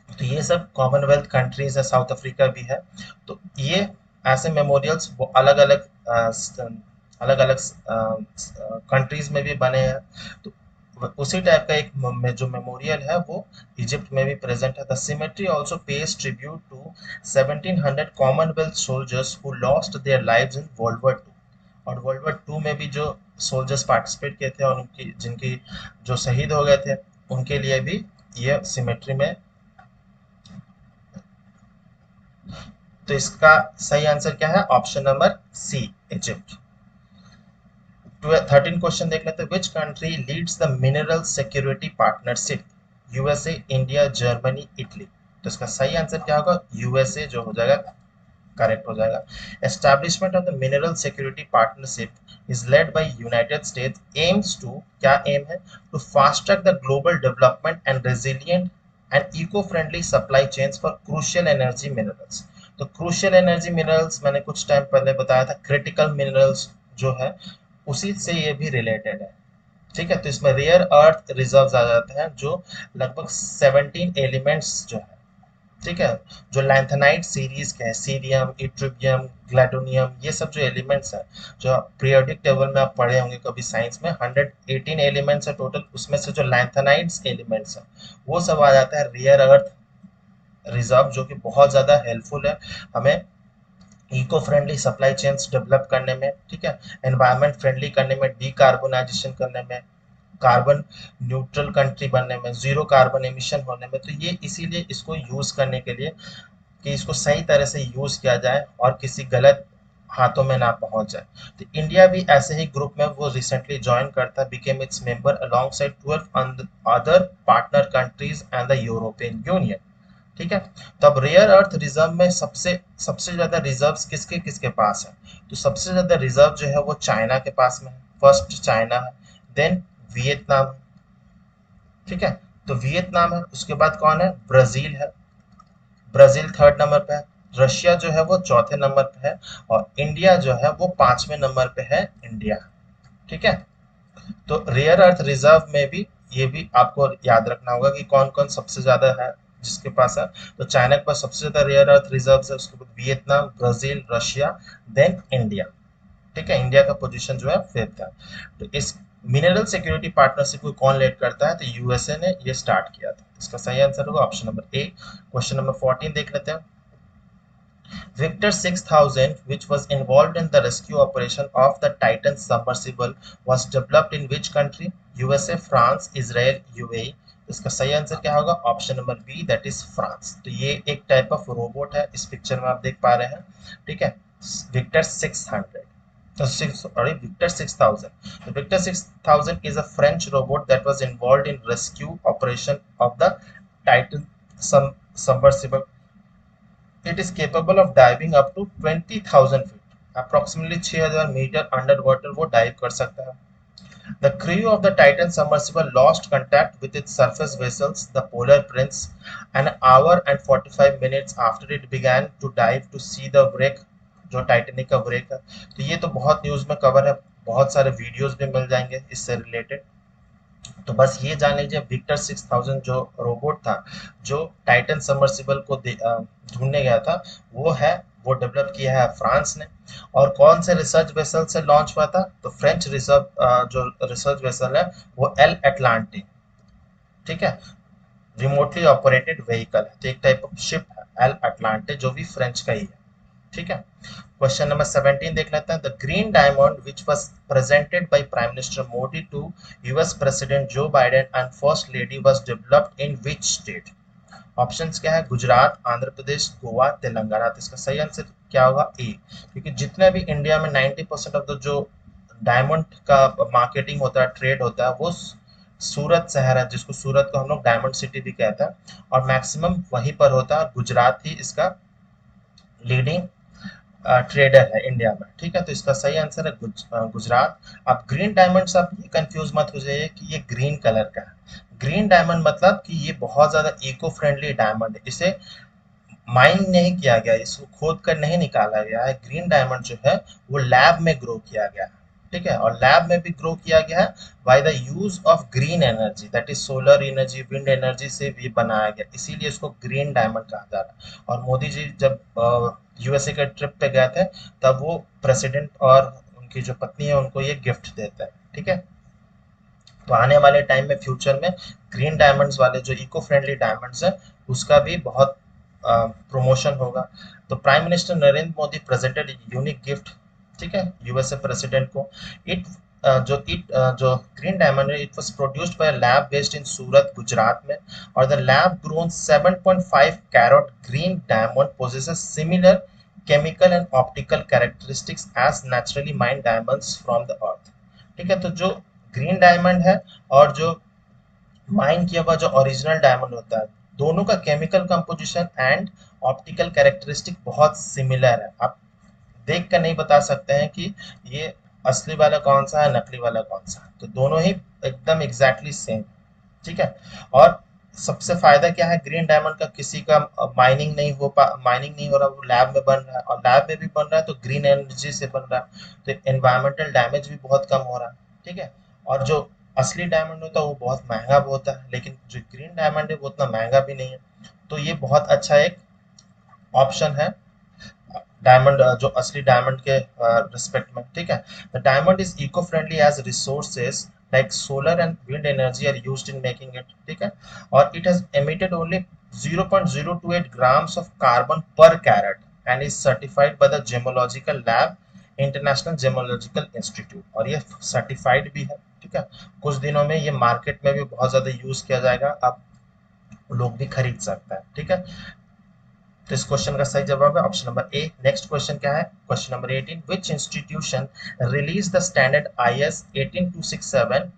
तो ये सब कॉमनवेल्थ कंट्रीज है, साउथ अफ्रीका भी है। तो ये ऐसे मेमोरियल्स वो अलग अलग कंट्रीज में भी बने हैं। तो उसी टाइप का एक जो मेमोरियल है वो इजिप्ट में भी प्रेजेंट है। The cemetery also pays tribute to 1700 Commonwealth soldiers who lost their lives in World War two. और वर्ल्ड वॉर टू में भी जो सोल्जर्स पार्टिसिपेट किए थे और उनकी जिनकी जो शहीद हो गए थे, उनके लिए भी ये सिमेट्री में। तो इसका सही आंसर क्या है? Option number C, Egypt. 13 question देख लेते हैं। Which country leads the mineral security partnership? USA, India, Germany, Italy. तो इसका सही आंसर क्या होगा? यूएसए जो हो जाएगा, करेक्ट हो जाएगा। Establishment of the mineral security partnership is led by United States aims to, क्या एम है? To fast track the global development and resilient and eco friendly supply chains for crucial energy minerals. तो क्रूशियल एनर्जी मिनरल्स मैंने कुछ टाइम पहले बताया था, क्रिटिकल मिनरल्स जो है उसी से ये भी रिलेटेड है। ठीक है, तो इसमें रेयर अर्थ रिजर्व्स आ जाते हैं, जो लगभग 17 एलिमेंट्स जो है। ठीक है, जो लैंथेनाइट सीरीज के हैं, सीरियम, इट्रिबियम, ग्लैडोनियम, ये सब जो एलिमेंट्स हैं, जो पीरियोडिक टेबल में आप पढ़े होंगे कभी साइंस में, 118 एलिमेंट्स है टोटल। उसमें से जो लैंथेनाइट्स एलिमेंट्स हैं वो सब आ जाता है रेयर अर्थ रिजर्व, जो कि बहुत ज्यादा हेल्पफुल है हमें eco friendly supply chains develop करने में। ठीक है, एनवायरमेंट फ्रेंडली करने में, डीकार्बोनाइजेशन करने में, कार्बन न्यूट्रल कंट्री बनने में, जीरो कार्बन एमिशन होने में। तो ये इसीलिए इसको यूज करने के लिए कि इसको सही तरह से यूज किया जाए और किसी गलत हाथों में ना पहुंच जाए। तो इंडिया भी ऐसे ही ग्रुप में वो रिसेंटली ज्वाइन करता, became its member along side 12 other partner countries and the European union. ठीक है, तो अब रेयर अर्थ रिजर्व में सबसे सबसे ज्यादा रिजर्व्स किसके किसके पास है? तो सबसे ज्यादा रिजर्व जो है वो चाइना के पास में है। फर्स्ट चाइना है, देन वियतनाम है। ठीक है, तो वियतनाम है, उसके बाद कौन है? ब्राजील है। ब्राजील थर्ड नंबर पे है। रशिया जो है वो चौथे नंबर पे है। और इंडिया जो है वो पांचवें नंबर पे है, इंडिया। ठीक है, तो रेयर अर्थ रिजर्व में भी ये भी आपको याद रखना होगा कि कौन कौन सबसे ज्यादा है जिसके पास है। तो चाइना के पास सबसे ज्यादा रेयर अर्थ रिजर्व है, उसके बाद Vietnam, Brazil, Russia, then India. ठीक है, इंडिया का पोजीशन जो है फिफ्थ है। तो इस मिनरल सिक्योरिटी पार्टनरशिप को कौन लीड करता है? तो यूएसए ने ये स्टार्ट किया था। इसका सही आंसर होगा ऑप्शन नंबर ए। क्वेश्चन नंबर 14 देख लेते हैं। Victor 6000, which was involved in the rescue operation of the Titan submersible, was developed in which country? USA, France, Israel, UAE। इसका सही आंसर क्या होगा? Option number B, that is France. तो ये एक टाइप ऑफ रोबोट है, इस पिक्चर में आप देख पा रहे हैं, ठीक है। Victor 600, sorry, Victor 6000. The Victor 6000 is a French robot that was involved in rescue operation of the Titan submersible. It is capable of diving up to 20,000 feet, approximately 6,000 metre under water वो डाइव कर सकता है। The crew of the Titan submersible lost contact with its surface vessels, the Polar Prince, an hour and 45 minutes after it began to dive to see the wreck, जो टाइटेनिक का wreck है। तो ये तो बहुत न्यूज में कवर है, बहुत सारे वीडियोस भी मिल जाएंगे इससे रिलेटेड। तो बस ये जान लीजिए, विक्टर 6000 जो रोबोट था, जो टाइटन सबमर्सिबल को ढूंढने गया था, वो डेवलप किया है फ्रांस ने। और कौन से रिसर्च वेसल से लॉन्च हुआ था? तो फ्रेंच रिसर्च जो रिसर्च वेसल है वो एल एटलांटिक, ठीक है, रिमोटली ऑपरेटेड व्हीकल है। तो एक टाइप ऑफ शिप है एल अटलांटे, जो भी फ्रेंच का ही है, ठीक है। क्वेश्चन नंबर 17 देख लेते हैं। The green diamond which was presented by prime minister Modi to US president Joe Biden and first lady was developed in which state? Options क्या है? गुजरात, आंध्र प्रदेश, गोवा, तेलंगाना। तो इसका सही आंसर क्या होगा? ए। क्योंकि जितने भी इंडिया में 90% ऑफ द जो डायमंड का मार्केटिंग होता है, ट्रेड होता है, वो सूरत शहर है, जिसको सूरत को हम लोग डायमंड सिटी भी कहते हैं, और मैक्सिमम वहीं पर होता है। गुजरात ही इसका लीडिंग ट्रेडर है इंडिया में, ठीक है। तो इसका सही आंसर है गुजरात। अब ग्रीन डायमंड से आप ये कंफ्यूज मत हो जाइए कि ये ग्रीन कलर का है। ग्रीन डायमंड मतलब कि ये बहुत ज्यादा इको फ्रेंडली डायमंड है, इसे माइन नहीं किया गया, इसको खोद कर नहीं निकाला गया है। ग्रीन डायमंड जो है वो लैब में ग्रो किया गया है, ठीक है, और लैब में भी ग्रो किया गया है by the use of green energy, that is solar energy, wind energy से भी बनाया गया, इसीलिए इसको ग्रीन डायमंड कहा जा रहा है। और मोदी जी जब यूएसए के ट्रिप पे गए थे, तब वो प्रेसिडेंट और उनकी जो पत्नी है उनको ये गिफ्ट देता है, ठीक है। तो आने वाले टाइम में फ्यूचर में ग्रीन डायमंड्स वाले जो इको फ्रेंडली डायमंड्स है, उसका भी बहुत प्रमोशन होगा। तो prime minister Narendra Modi presented unique gift, ठीक है, यूएसए प्रेसिडेंट को। इट जो ग्रीन डायमंड है, it was produced by lab based in Surat, Gujarat में। और the lab grown 7.5 carat green diamond possesses similar chemical and optical characteristics as naturally mined diamonds from the earth, ठीक है। तो जो ग्रीन डायमंड है और जो माइन किया हुआ जो ओरिजिनल डायमंड होता है, दोनों का chemical composition and optical characteristic बहुत सिमिलर है। आप देख कर नहीं बता सकते हैं कि ये असली वाला कौन सा है, नकली वाला कौन सा है। तो दोनों ही एकदम एग्जैक्टली सेम, ठीक है। और सबसे फायदा क्या है ग्रीन डायमंड का? किसी का माइनिंग नहीं हो रहा, वो लैब में बन रहा है, और लैब में भी बन रहा है तो ग्रीन एनर्जी से बन रहा है, तो एनवायरमेंटल डैमेज भी बहुत कम हो रहा है, ठीक है। और जो असली डायमंड होता है वो बहुत महंगा भी होता है, लेकिन जो ग्रीन डायमंड है वो उतना महंगा भी नहीं है। तो ये बहुत अच्छा एक ऑप्शन है डायमंड, जो असली डायमंड के रिस्पेक्ट में, ठीक है। The diamond is eco friendly as resources like solar and wind energy are used in making it, ठीक है। और it has emitted only 0.028 grams of carbon per carat and is certified by the gemological lab international gemological institute, और ये सर्टिफाइड भी है, ठीक है। कुछ दिनों में ये मार्केट में भी बहुत ज्यादा यूज किया जाएगा, अब लोग भी खरीद सकते हैं, ठीक है। तो इस क्वेश्चन का सही जवाब है option number A. Next question क्या है? Question number 18, which institution release the standard IS 18267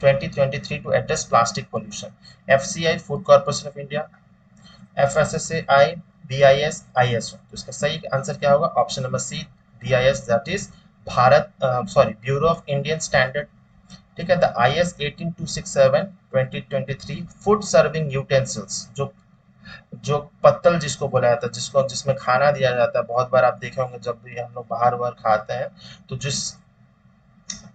2023 to address plastic pollution? FCI, Food Corporation of India, FSSAI, BIS, ISO. तो इसका सही आंसर क्या होगा? Option number C, BIS, that is Bharat sorry Bureau of Indian Standard, ठीक है। The IS 18267 2023 food serving utensils, जो पत्तल जिसको बोला जाता है, जिसमें खाना दिया जाता है, बहुत बार आप देखे होंगे जब भी हम लोग बाहर बाहर खाते हैं, तो जिस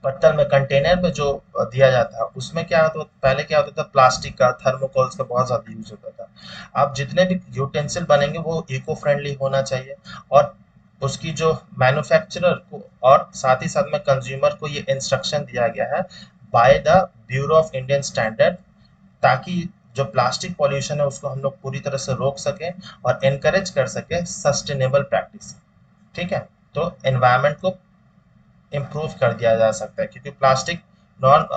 पत्तल में कंटेनर में जो दिया जाता है, उसमें क्या होता, पहले क्या होता था, प्लास्टिक का, थर्मोकोल्स का बहुत ज्यादा यूज होता था। अब जितने भी यूटेंसिल बनेंगे वो इको फ्रेंडली होना चाहिए, और उसकी जो मैन्युफैक्चरर को और साथ ही साथ में कंज्यूमर को ये इंस्ट्रक्शन दिया गया है by the bureau of Indian standard, ताकि जो प्लास्टिक पॉल्यूशन है उसको हम लोग पूरी तरह से रोक सकें और एनकरेज कर सके सस्टेनेबल प्रैक्टिस। ठीक है, तो एनवायरनमेंट को इम्प्रूव कर दिया जा सकता है, क्योंकि प्लास्टिक नॉन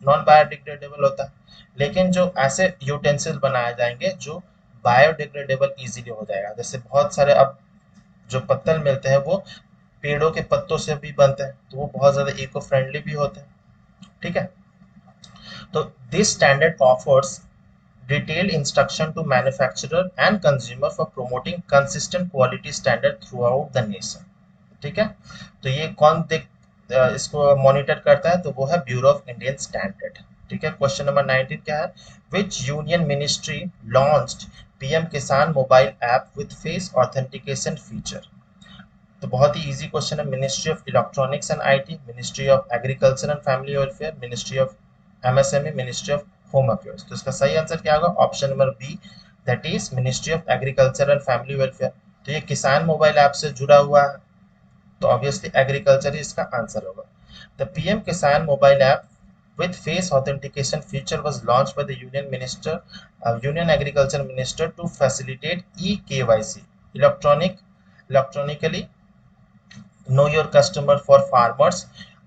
नॉन बायोडिग्रेडेबल होता है, लेकिन जो ऐसे यूटेंसिल बनाए जाएंगे जो बायोडिग्रेडेबल इजीली हो जाएगा। जैसे बहुत सारे अब जो पत्तल मिलते हैं वो पेड़ों के पत्तों से भी बनते हैं, तो वो बहुत ज्यादा इको फ्रेंडली भी होते हैं। ठीक है, तो this standard offers detailed instruction to manufacturer and consumer for promoting consistent quality standard throughout the nation। ठीक है, तो ये कौन इसको मॉनिटर करता है, तो वो है ब्यूरो ऑफ इंडियन स्टैंडर्ड। ठीक है, क्वेश्चन नंबर 19 क्या है, which union ministry launched PM Kisan mobile app with face authentication feature. तो बहुत ही इजी क्वेश्चन है, ministry of electronics and IT, ministry of agriculture and family welfare, ministry of MSME, ministry of home affairs. तो इसका सही आंसर क्या होगा, option number B, that is ministry of agriculture and family welfare. तो ये किसान मोबाइल ऐप से जुड़ा हुआ है, तो ऑब्वियसली एग्रीकल्चर ही इसका आंसर होगा। The PM Kisan mobile app with face authentication feature was launched by the union agriculture minister to facilitate e-KYC, electronically know your customer for farmers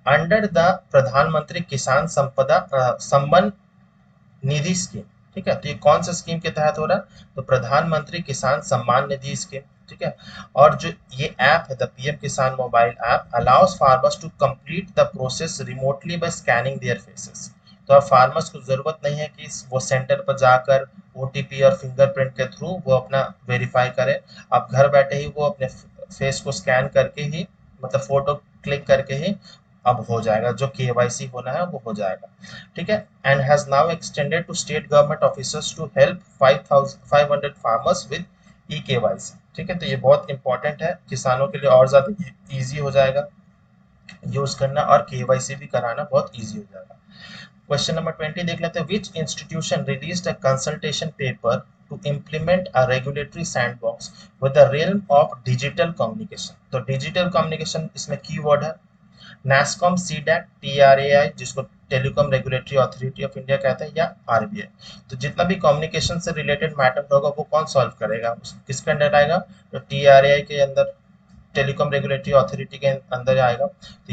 under the प्रधानमंत्री किसान संपदा सम्मान निधि स्कीम। ठीक है, तो ये कौन सा स्कीम के तहत हो रहा है, तो प्रधानमंत्री किसान सम्मान निधि स्कीम। ठीक है, और जो ये ऐप है the PM Kisan mobile app allows farmers to complete the process remotely by scanning their faces. तो अब फार्मर्स को जरूरत नहीं है कि वो सेंटर पर जाकर ओटीपी और फिंगरप्रिंट के थ्रू वो अपना वेरीफाई करे। अब घर बैठे ही वो अपने फेस को स्कैन करके ही, मतलब फोटो क्लिक करके ही अब हो जाएगा, जो केवाईसी होना है वो हो जाएगा। ठीक है, and has now extended to state government officers to help 500 farmers with e KYC. ठीक है, तो ये बहुत इंपॉर्टेंट है, किसानों के लिए और ज्यादा इजी हो जाएगा यूज करना, और केवाईसी भी कराना बहुत इजी हो जाएगा। क्वेश्चन नंबर 20 देख लेते हैं, which institution released a consultation paper two implement a regulatory sandbox with the realm of digital communication. तो डिजिटल कम्युनिकेशन इसमें कीवर्ड है। नैसकॉम, सीडैक, टीआरएआई जिसको telecom regulatory authority of India कहते हैं, या आरबीआई। तो जितना भी कम्युनिकेशन से रिलेटेड मैटर होगा वो कौन सॉल्व करेगा, किसके अंडर आएगा, तो टीआरएआई के अंदर, टेलीकॉम रेगुलेटरी अथॉरिटी के अंदर आएगा। तो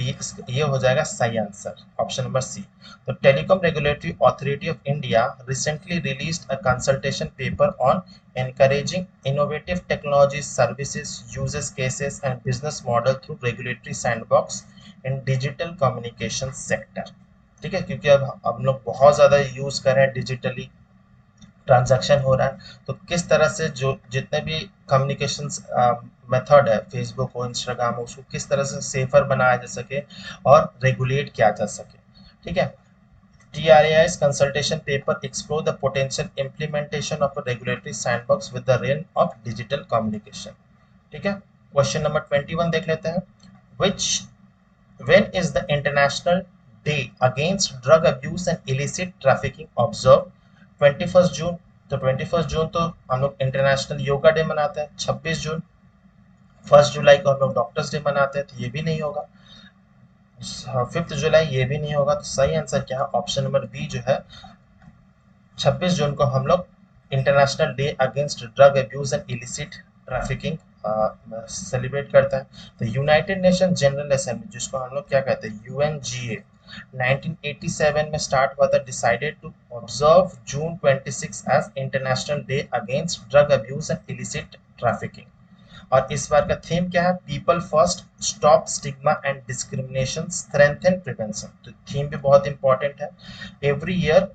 ये हो जाएगा सही आंसर, ऑप्शन नंबर सी। तो telecom regulatory authority of India recently released a consultation paper on encouraging innovative technologies, services, uses cases and business model through regulatory sandbox in digital communication sector। ठीक है, क्योंकि अब हम लोग बहुत ज्यादा यूज कर रहे हैं, डिजिटली ट्रांजैक्शन हो रहा है, तो किस तरह से जो जितने भी कम्युनिकेशन मेथड है, फेसबुक हो, इंस्टाग्राम हो, उसको किस तरह से सेफर बनाया जा सके और रेगुलेट किया जा सके। ठीक है, TRAI's consultation paper explore the potential implementation of a regulatory sandbox with the realm of digital communication। ठीक है, क्वेश्चन नंबर 21 देख लेते हैं, which when is the international day against drug abuse and illicit trafficking observed? 21 जून। तो 21 जून तो हम लोग इंटरनेशनल योगा डे मनाते हैं। 26 जून, 1 जुलाई को हम लोग डॉक्टर्स डे मनाते हैं, तो ये भी नहीं होगा। 5 जुलाई ये भी नहीं होगा, तो सही आंसर क्या है, ऑप्शन नंबर बी जो है, 26 जून को हम लोग international Day against Drug Abuse and Illicit trafficking celebrate करता है। तो यूनाइटेड नेशन जनरल असेंबली, जिसको हम लोग क्या कहते हैं, यूएनजीए, 1987 में स्टार्ट हुआ था, decided to observe June 26 as International Day against Drug Abuse and Illicit Trafficking. और इस बार का थीम क्या है, people first, stop stigma and discrimination, strengthen prevention. तो थीम भी बहुत इंपॉर्टेंट है। Every year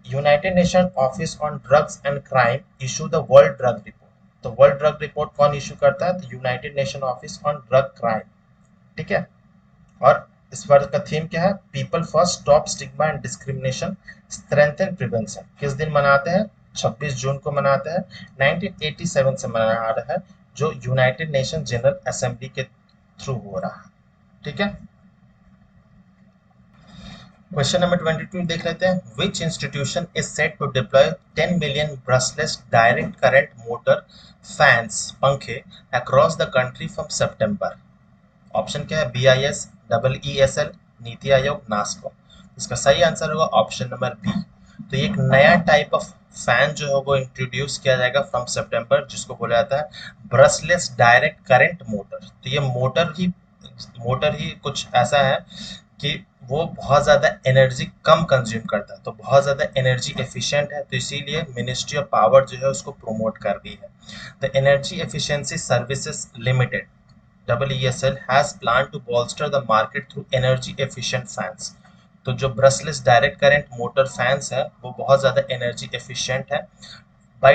United Nation Office on Drugs and Crime issue the World Drug Report. तो वर्ल्ड ड्रग रिपोर्ट कौन इशू करता है, तो United Nation Office on Drug Crime. ठीक है, और इस बार का थीम क्या है, people first, stop stigma and discrimination, strengthen prevention. किस दिन मनाते हैं, 26 जून को मनाते हैं, 1987 से मना रहा है, जो यूनाइटेड नेशन जनरल असेंबली के थ्रू हो रहा है। ठीक है, क्वेश्चन नंबर 22 देख लेते हैं। Which institution is set to deploy 10 million brushless direct current motor fans पंखे across the country from September. Option क्या है? BIS, EESL, NITI Aayog, नास्को। इसका सही आंसर होगा ऑप्शन नंबर बी। तो ये एक नया टाइप ऑफ फैन जो है वो इंट्रोड्यूस किया जाएगा फ्रॉम सितंबर, जिसको बोला जाता है ब्रशलेस डायरेक्ट करंट मोटर। तो ये मोटर ही कुछ ऐसा है कि वो बहुत ज़्यादा एनर्जी कम कंज्यूम करता है, तो बहुत ज़्यादा एनर्जी एफिशिएंट है, तो इसीलिए मिनिस्ट्री ऑफ पावर जो है उसको प्रमोट कर रही है। The energy efficiency services limited EESL has planned to bolster the market through energy efficient fans। तो जो brushless direct current motor fans है वो बहुत ज़्यादा एनर्जी एफिशिएंट है। by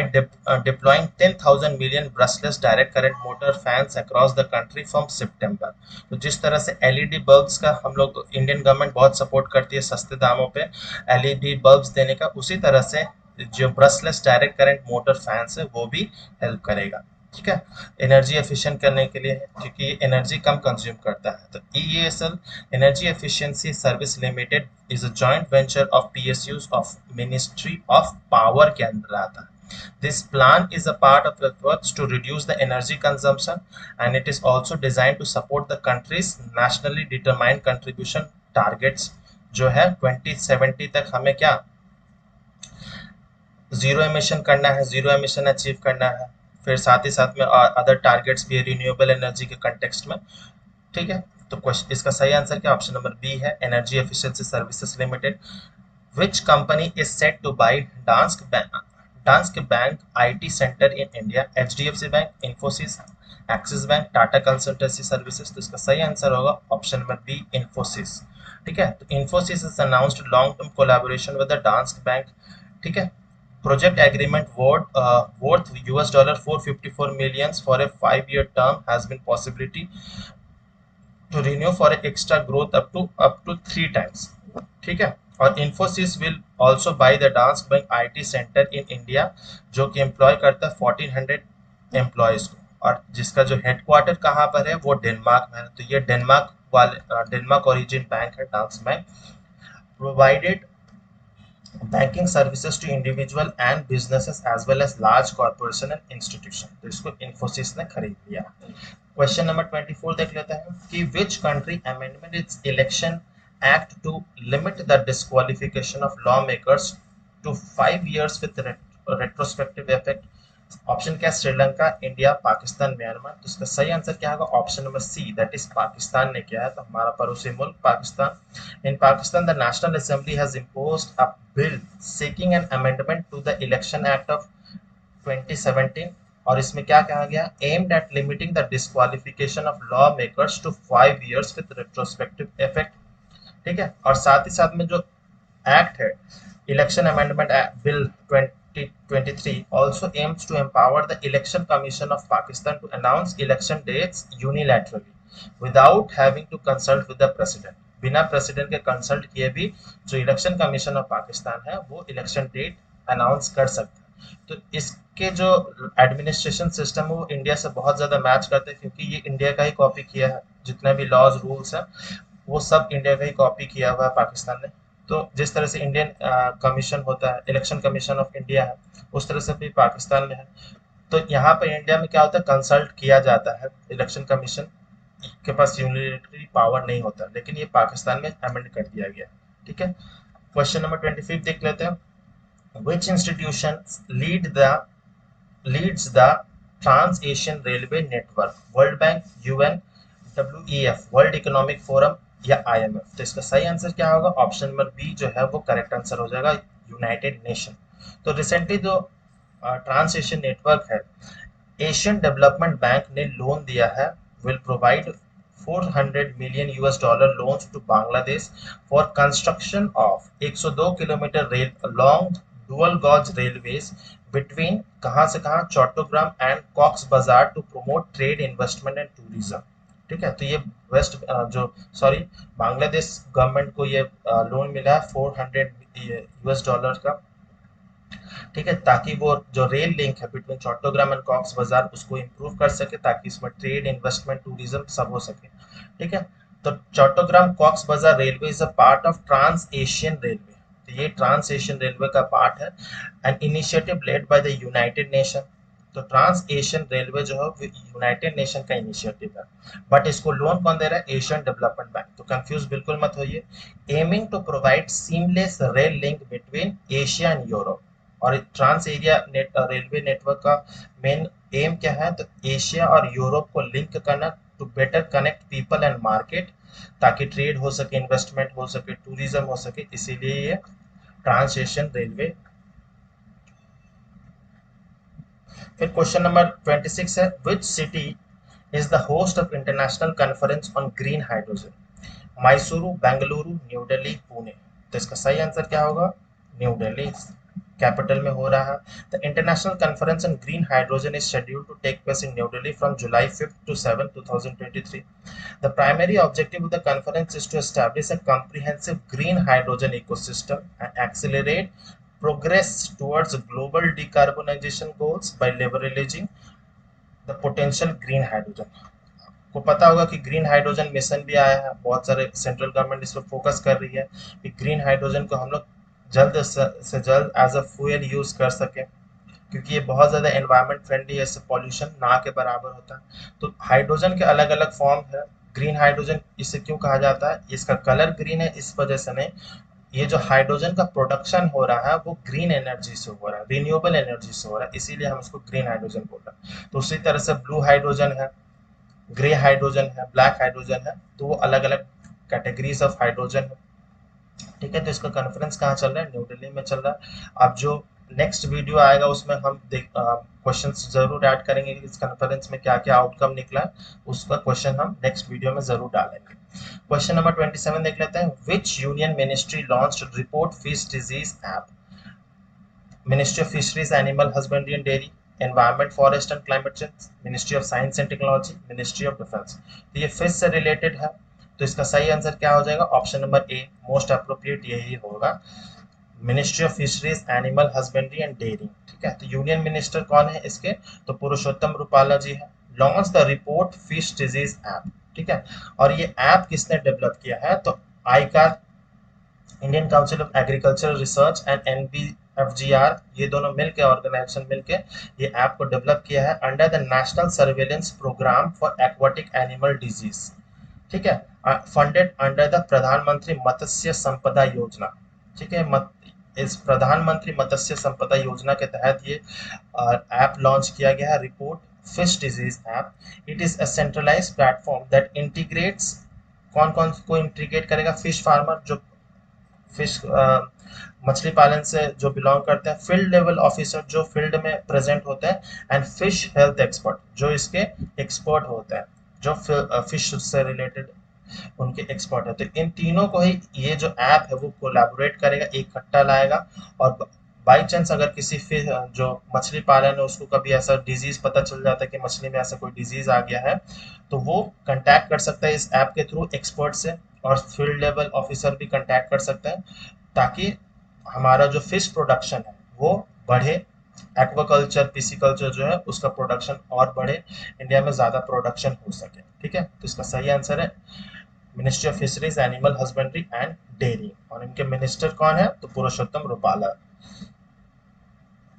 deploying 10,000 million brushless direct current motor fans across the country from September। तो जिस तरह से एलईडी बल्ब्स का हम लोग इंडियन गवर्नमेंट बहुत सपोर्ट करती है सस्ते दामों पे एलईडी बल्ब्स देने का, उसी तरह से जो brushless direct current motor fans है वो भी हेल्प करेगा। ठीक है, एनर्जी एफिशिएंट करने के लिए, क्योंकि ये एनर्जी कम कंज्यूम करता है। तो EESL energy efficiency service limited is a joint venture of PSUs of ministry of power के अंदर आता है। This plan is a part of the efforts to reduce the energy consumption, and it is also designed to support the country's nationally determined contribution targets जो है 2070 तक हमें क्या जीरो एमिशन करना है, जीरो एमिशन अचीव करना है। फिर साथ ही साथ में अदर टारगेट्स भी है रिन्यूएबल एनर्जी के कंटेक्स्ट में। ठीक है, तो क्वेश्चन इसका सही आंसर क्या ऑप्शन नंबर बी है, energy efficiency services limited. Which company is set to buy Danske Bank IT Center in India? HDFC Bank, Infosys, Axis Bank, Tata Consultancy Services। तो इसका सही आंसर होगा ऑप्शन नंबर बी, Infosys। ठीक है, तो Infosys has announced long-term collaboration with the Danske Bank। ठीक है, project agreement worth $454 million for a 5-year term has been possibility to renew for extra growth up to 3 times। ठीक है, और Infosys will also buy the Danske Bank IT Center in India जो कि एम्प्लॉय करता है 1400 एम्प्लॉयज को, और जिसका जो हेडक्वार्टर कहाँ पर है वो डेनमार्क में है। तो ये डेनमार्क ओरिजिन बैंक है Danske bank. Provided banking services to individual and businesses as well as large corporation and institution. तो इसको इन्फोसिस ने खरीद लिया। क्वेश्चन नंबर 24 देख लेते हैं कि which country amendment its election act to limit the disqualification of law makers to 5 years with retrospective effect. Option क्या? Sri Lanka, India, Pakistan, Myanmar. तो इसका सही आंसर क्या होगा? Option number C, that is Pakistan ने किया है। तो हमारा पड़ोसी मुल्क Pakistan. In Pakistan the national assembly has imposed a bill seeking an amendment to the election act of 2017, और इसमें क्या कहा गया? Aimed at limiting the disqualification of law makers to 5 years with retrospective effect. ठीक है, और साथ ही साथ में जो एक्ट है, election amendment bill 2023 also aims to empower the election commission of Pakistan to announce election dates unilaterally without having to consult with the president। बिना प्रेसिडेंट के कंसल्ट किए भी जो इलेक्शन कमीशन ऑफ पाकिस्तान है वो इलेक्शन डेट अनाउंस कर सकता है। तो इसके जो एडमिनिस्ट्रेशन सिस्टम है वो इंडिया से बहुत ज़्यादा मैच करते हैं, क्योंकि ये इंडिया का ही कॉपी किया है। जितने भी लॉज रूल्स हैं वो सब इंडिया का ही कॉपी किया हुआ है पाकिस्तान ने। तो जिस तरह से इंडियन कमीशन होता है, इलेक्शन कमीशन ऑफ इंडिया है, उस तरह से भी पाकिस्तान में है। तो यहाँ पर इंडिया में क्या होता है? कंसल्ट किया जाता है, इलेक्शन कमीशन के पास यूनिलैटरल पावर नहीं होता, लेकिन ये पाकिस्तान में अमेंड कर दिया गया। ठीक है, क्वेश्चन नंबर 25 देख लेते हैं। Which institution leads the Trans Asian Railway Network? World Bank, UN, WEF, World Economic Forum या IMF। तो इसका सही आंसर क्या होगा? ऑप्शन नंबर बी जो है वो करेक्ट आंसर हो जाएगा, यूनाइटेड नेशन। तो रिसेंटली जो ट्रांस एशियन नेटवर्क है, एशियन डेवलपमेंट बैंक ने लोन दिया है, will provide 400 million US dollar loans to Bangladesh for construction of 102 kilometre rail long dual gauge railways between कहाँ से कहाँ, Chattogram and Cox Bazar to promote trade, investment and tourism. ठीक है, तो ये बांग्लादेश गवर्नमेंट को ये लोन मिला है 400 US डॉलर का। ठीक है, ताकि वो जो रेल लिंक है बिटवीन चट्टग्राम एंड कॉक्स बाजार उसको इम्प्रूव कर सके, ताकि इसमें ट्रेड, इन्वेस्टमेंट, टूरिज्म सब हो सके। ठीक है, तो Chattogram Cox Bazar railway is a part of trans Asian railway, तो ये ट्रांस एशियन रेलवे का पार्ट है, an initiative led by the united nation. तो ट्रांस एशियन रेलवे जो है वो यूनाइटेड नेशन का इनिशिएटिव है, बट इसको लोन कौन दे रहा है? Asian development bank. तो कंफ्यूज बिल्कुल मत होइए। Aiming to provide seamless rail link between Asia and Europe, और ट्रांस एरिया रेलवे नेटवर्क का मेन एम क्या है? तो एशिया और यूरोप को लिंक करना, to better connect people and market, ताकि ट्रेड हो सके, इन्वेस्टमेंट हो सके, टूरिज्म हो सके, इसीलिए ये ट्रांस एशियन रेलवे। फिर क्वेश्चन नंबर 26 है, which city is the host of international conference on green hydrogen? Mysuru, Bengaluru, new Delhi, Pune. तो इसका सही आंसर क्या होगा? न्यू दिल्ली कैपिटल में हो रहा है। The international conference on green hydrogen is scheduled to take place in new Delhi from July 5 to 7 2023। The primary objective of the conference is to establish a comprehensive green hydrogen ecosystem and accelerate progress towards global decarbonization goals by leveraging the potential green hydrogen। को पता होगा कि ग्रीन हाइड्रोजन मिशन भी आया है, बहुत सारे सेंट्रल गवर्नमेंट इस पर फोकस कर रही है कि ग्रीन हाइड्रोजन को हम लोग जल्द से जल्द एज अ फ्यूल यूज कर सके, क्योंकि ये बहुत ज़्यादा एनवायरनमेंट फ्रेंडली है, इससे पॉल्यूशन ना के बराबर होता है। तो हाइड्रोजन के अलग अलग फॉर्म है। ग्रीन हाइड्रोजन इसे क्यों कहा जाता है? इसका कलर ग्रीन है इस वजह से नहीं, ये जो हाइड्रोजन का प्रोडक्शन हो रहा है वो ग्रीन एनर्जी से हो रहा है, रिन्यूएबल एनर्जी से हो रहा है, इसीलिए हम इसको ग्रीन हाइड्रोजन बोल रहे हैं। तो उसी तरह से ब्लू हाइड्रोजन है, ग्रे हाइड्रोजन है, ब्लैक हाइड्रोजन है, तो वो अलग अलग कैटेगरीज ऑफ हाइड्रोजन है। ठीक है, तो इसका कॉन्फ्रेंस कहाँ चल रहा है? न्यू दिल्ली में चल रहा है। अब जो नेक्स्ट वीडियो आएगा उसमें हम क्वेश्चंस जरूर ऐड करेंगे कि इस कॉन्फ्रेंस में क्या क्या आउटकम निकला है, उसका क्वेश्चन हम नेक्स्ट वीडियो में जरूर डालेंगे। क्वेश्चन नंबर 27 देख लेते हैं, विच union ministry launched report fish disease app? Ministry of fisheries, animal husbandry and dairy, environment, forest and climate change, ministry of science and technology, ministry of defence. तो ये फिश से रिलेटेड है, तो इसका सही आंसर क्या हो जाएगा? Option number a most appropriate यही होगा, ministry of fisheries, animal husbandry and dairy. ठीक है, तो यूनियन मिनिस्टर कौन है इसके? तो पुरुषोत्तम रूपाला जी है। Launch the report fish disease app. ठीक है, और ये ऐप किसने डेवलप किया है? तो ICAR, Indian council of agricultural research and NBFGR, ये दोनों मिलकर, ऑर्गेनाइजेशन मिलकर ये ऐप को डेवलप किया है under the national surveillance programme for aquatic animal disease. ठीक है, फंडेड अंडर द प्रधानमंत्री मत्स्य संपदा योजना। ठीक है, इस प्रधानमंत्री मत्स्य संपदा योजना के तहत ये ऐप लॉन्च किया गया है, report fish disease app. It is a centralised platform that integrates, कौन कौन को इंटीग्रेट करेगा? फिश फार्मर, जो फिश मछली पालन से जो बिलोंग करते हैं, फील्ड लेवल ऑफिसर जो फील्ड में प्रेजेंट होते हैं, एंड फिश हेल्थ एक्सपर्ट जो इसके एक्सपर्ट होते हैं, जो फिश से रिलेटेड उनके एक्सपर्ट है। तो इन तीनों को ही ये जो ऐप है वो कोलैबोरेट करेगा, इकट्ठा लाएगा, और बाई चांस अगर किसी फिश जो मछली पालन है उसको कभी ऐसा डिजीज पता चल जाता है कि मछली में ऐसा कोई डिजीज आ गया है, तो वो कंटैक्ट कर सकता है इस ऐप के थ्रू एक्सपर्ट से, और फील्ड लेवल ऑफिसर भी कंटैक्ट कर सकते हैं, ताकि हमारा जो फिश प्रोडक्शन है वो बढ़े, एक्वाकल्चर, पिसिकल्चर जो है उसका प्रोडक्शन और बढ़े, इंडिया में ज़्यादा प्रोडक्शन हो सके। ठीक है, तो इसका सही आंसर है ministry of fisheries, animal husbandry and dairy, और इनके मिनिस्टर कौन है? तो पुरुषोत्तम Rupala.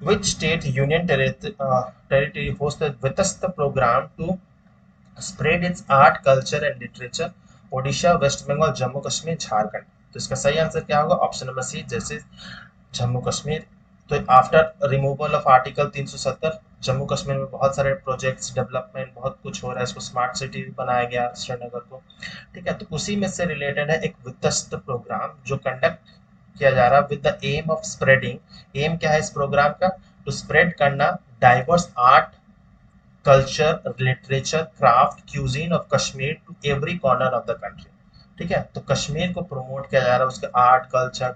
Which state union territory hosts the Vitasta program to spread its art, culture and literature? Odisha, west Bengal, Jammu Kashmir, Jharkhand. तो इसका सही आंसर क्या होगा? ऑप्शन नंबर सी, जैसे जम्मू कश्मीर। तो after removal of article 370 Jammu Kashmir में बहुत सारे प्रोजेक्ट्स, डेवलपमेंट, बहुत कुछ हो रहा है, इसको स्मार्ट सिटी भी बनाया गया श्रीनगर को। ठीक है, तो उसी में से रिलेटेड है एक वित्तस्त प्रोग्राम जो कंडक्ट किया जा रहा है with the aim of spreading. Aim क्या है इस प्रोग्राम का? टू स्प्रेड करना diverse art, culture, literature, craft, cuisine of Kashmir to every corner of the country. ठीक है, तो कश्मीर को प्रमोट किया जा रहा है, उसके आर्ट, कल्चर,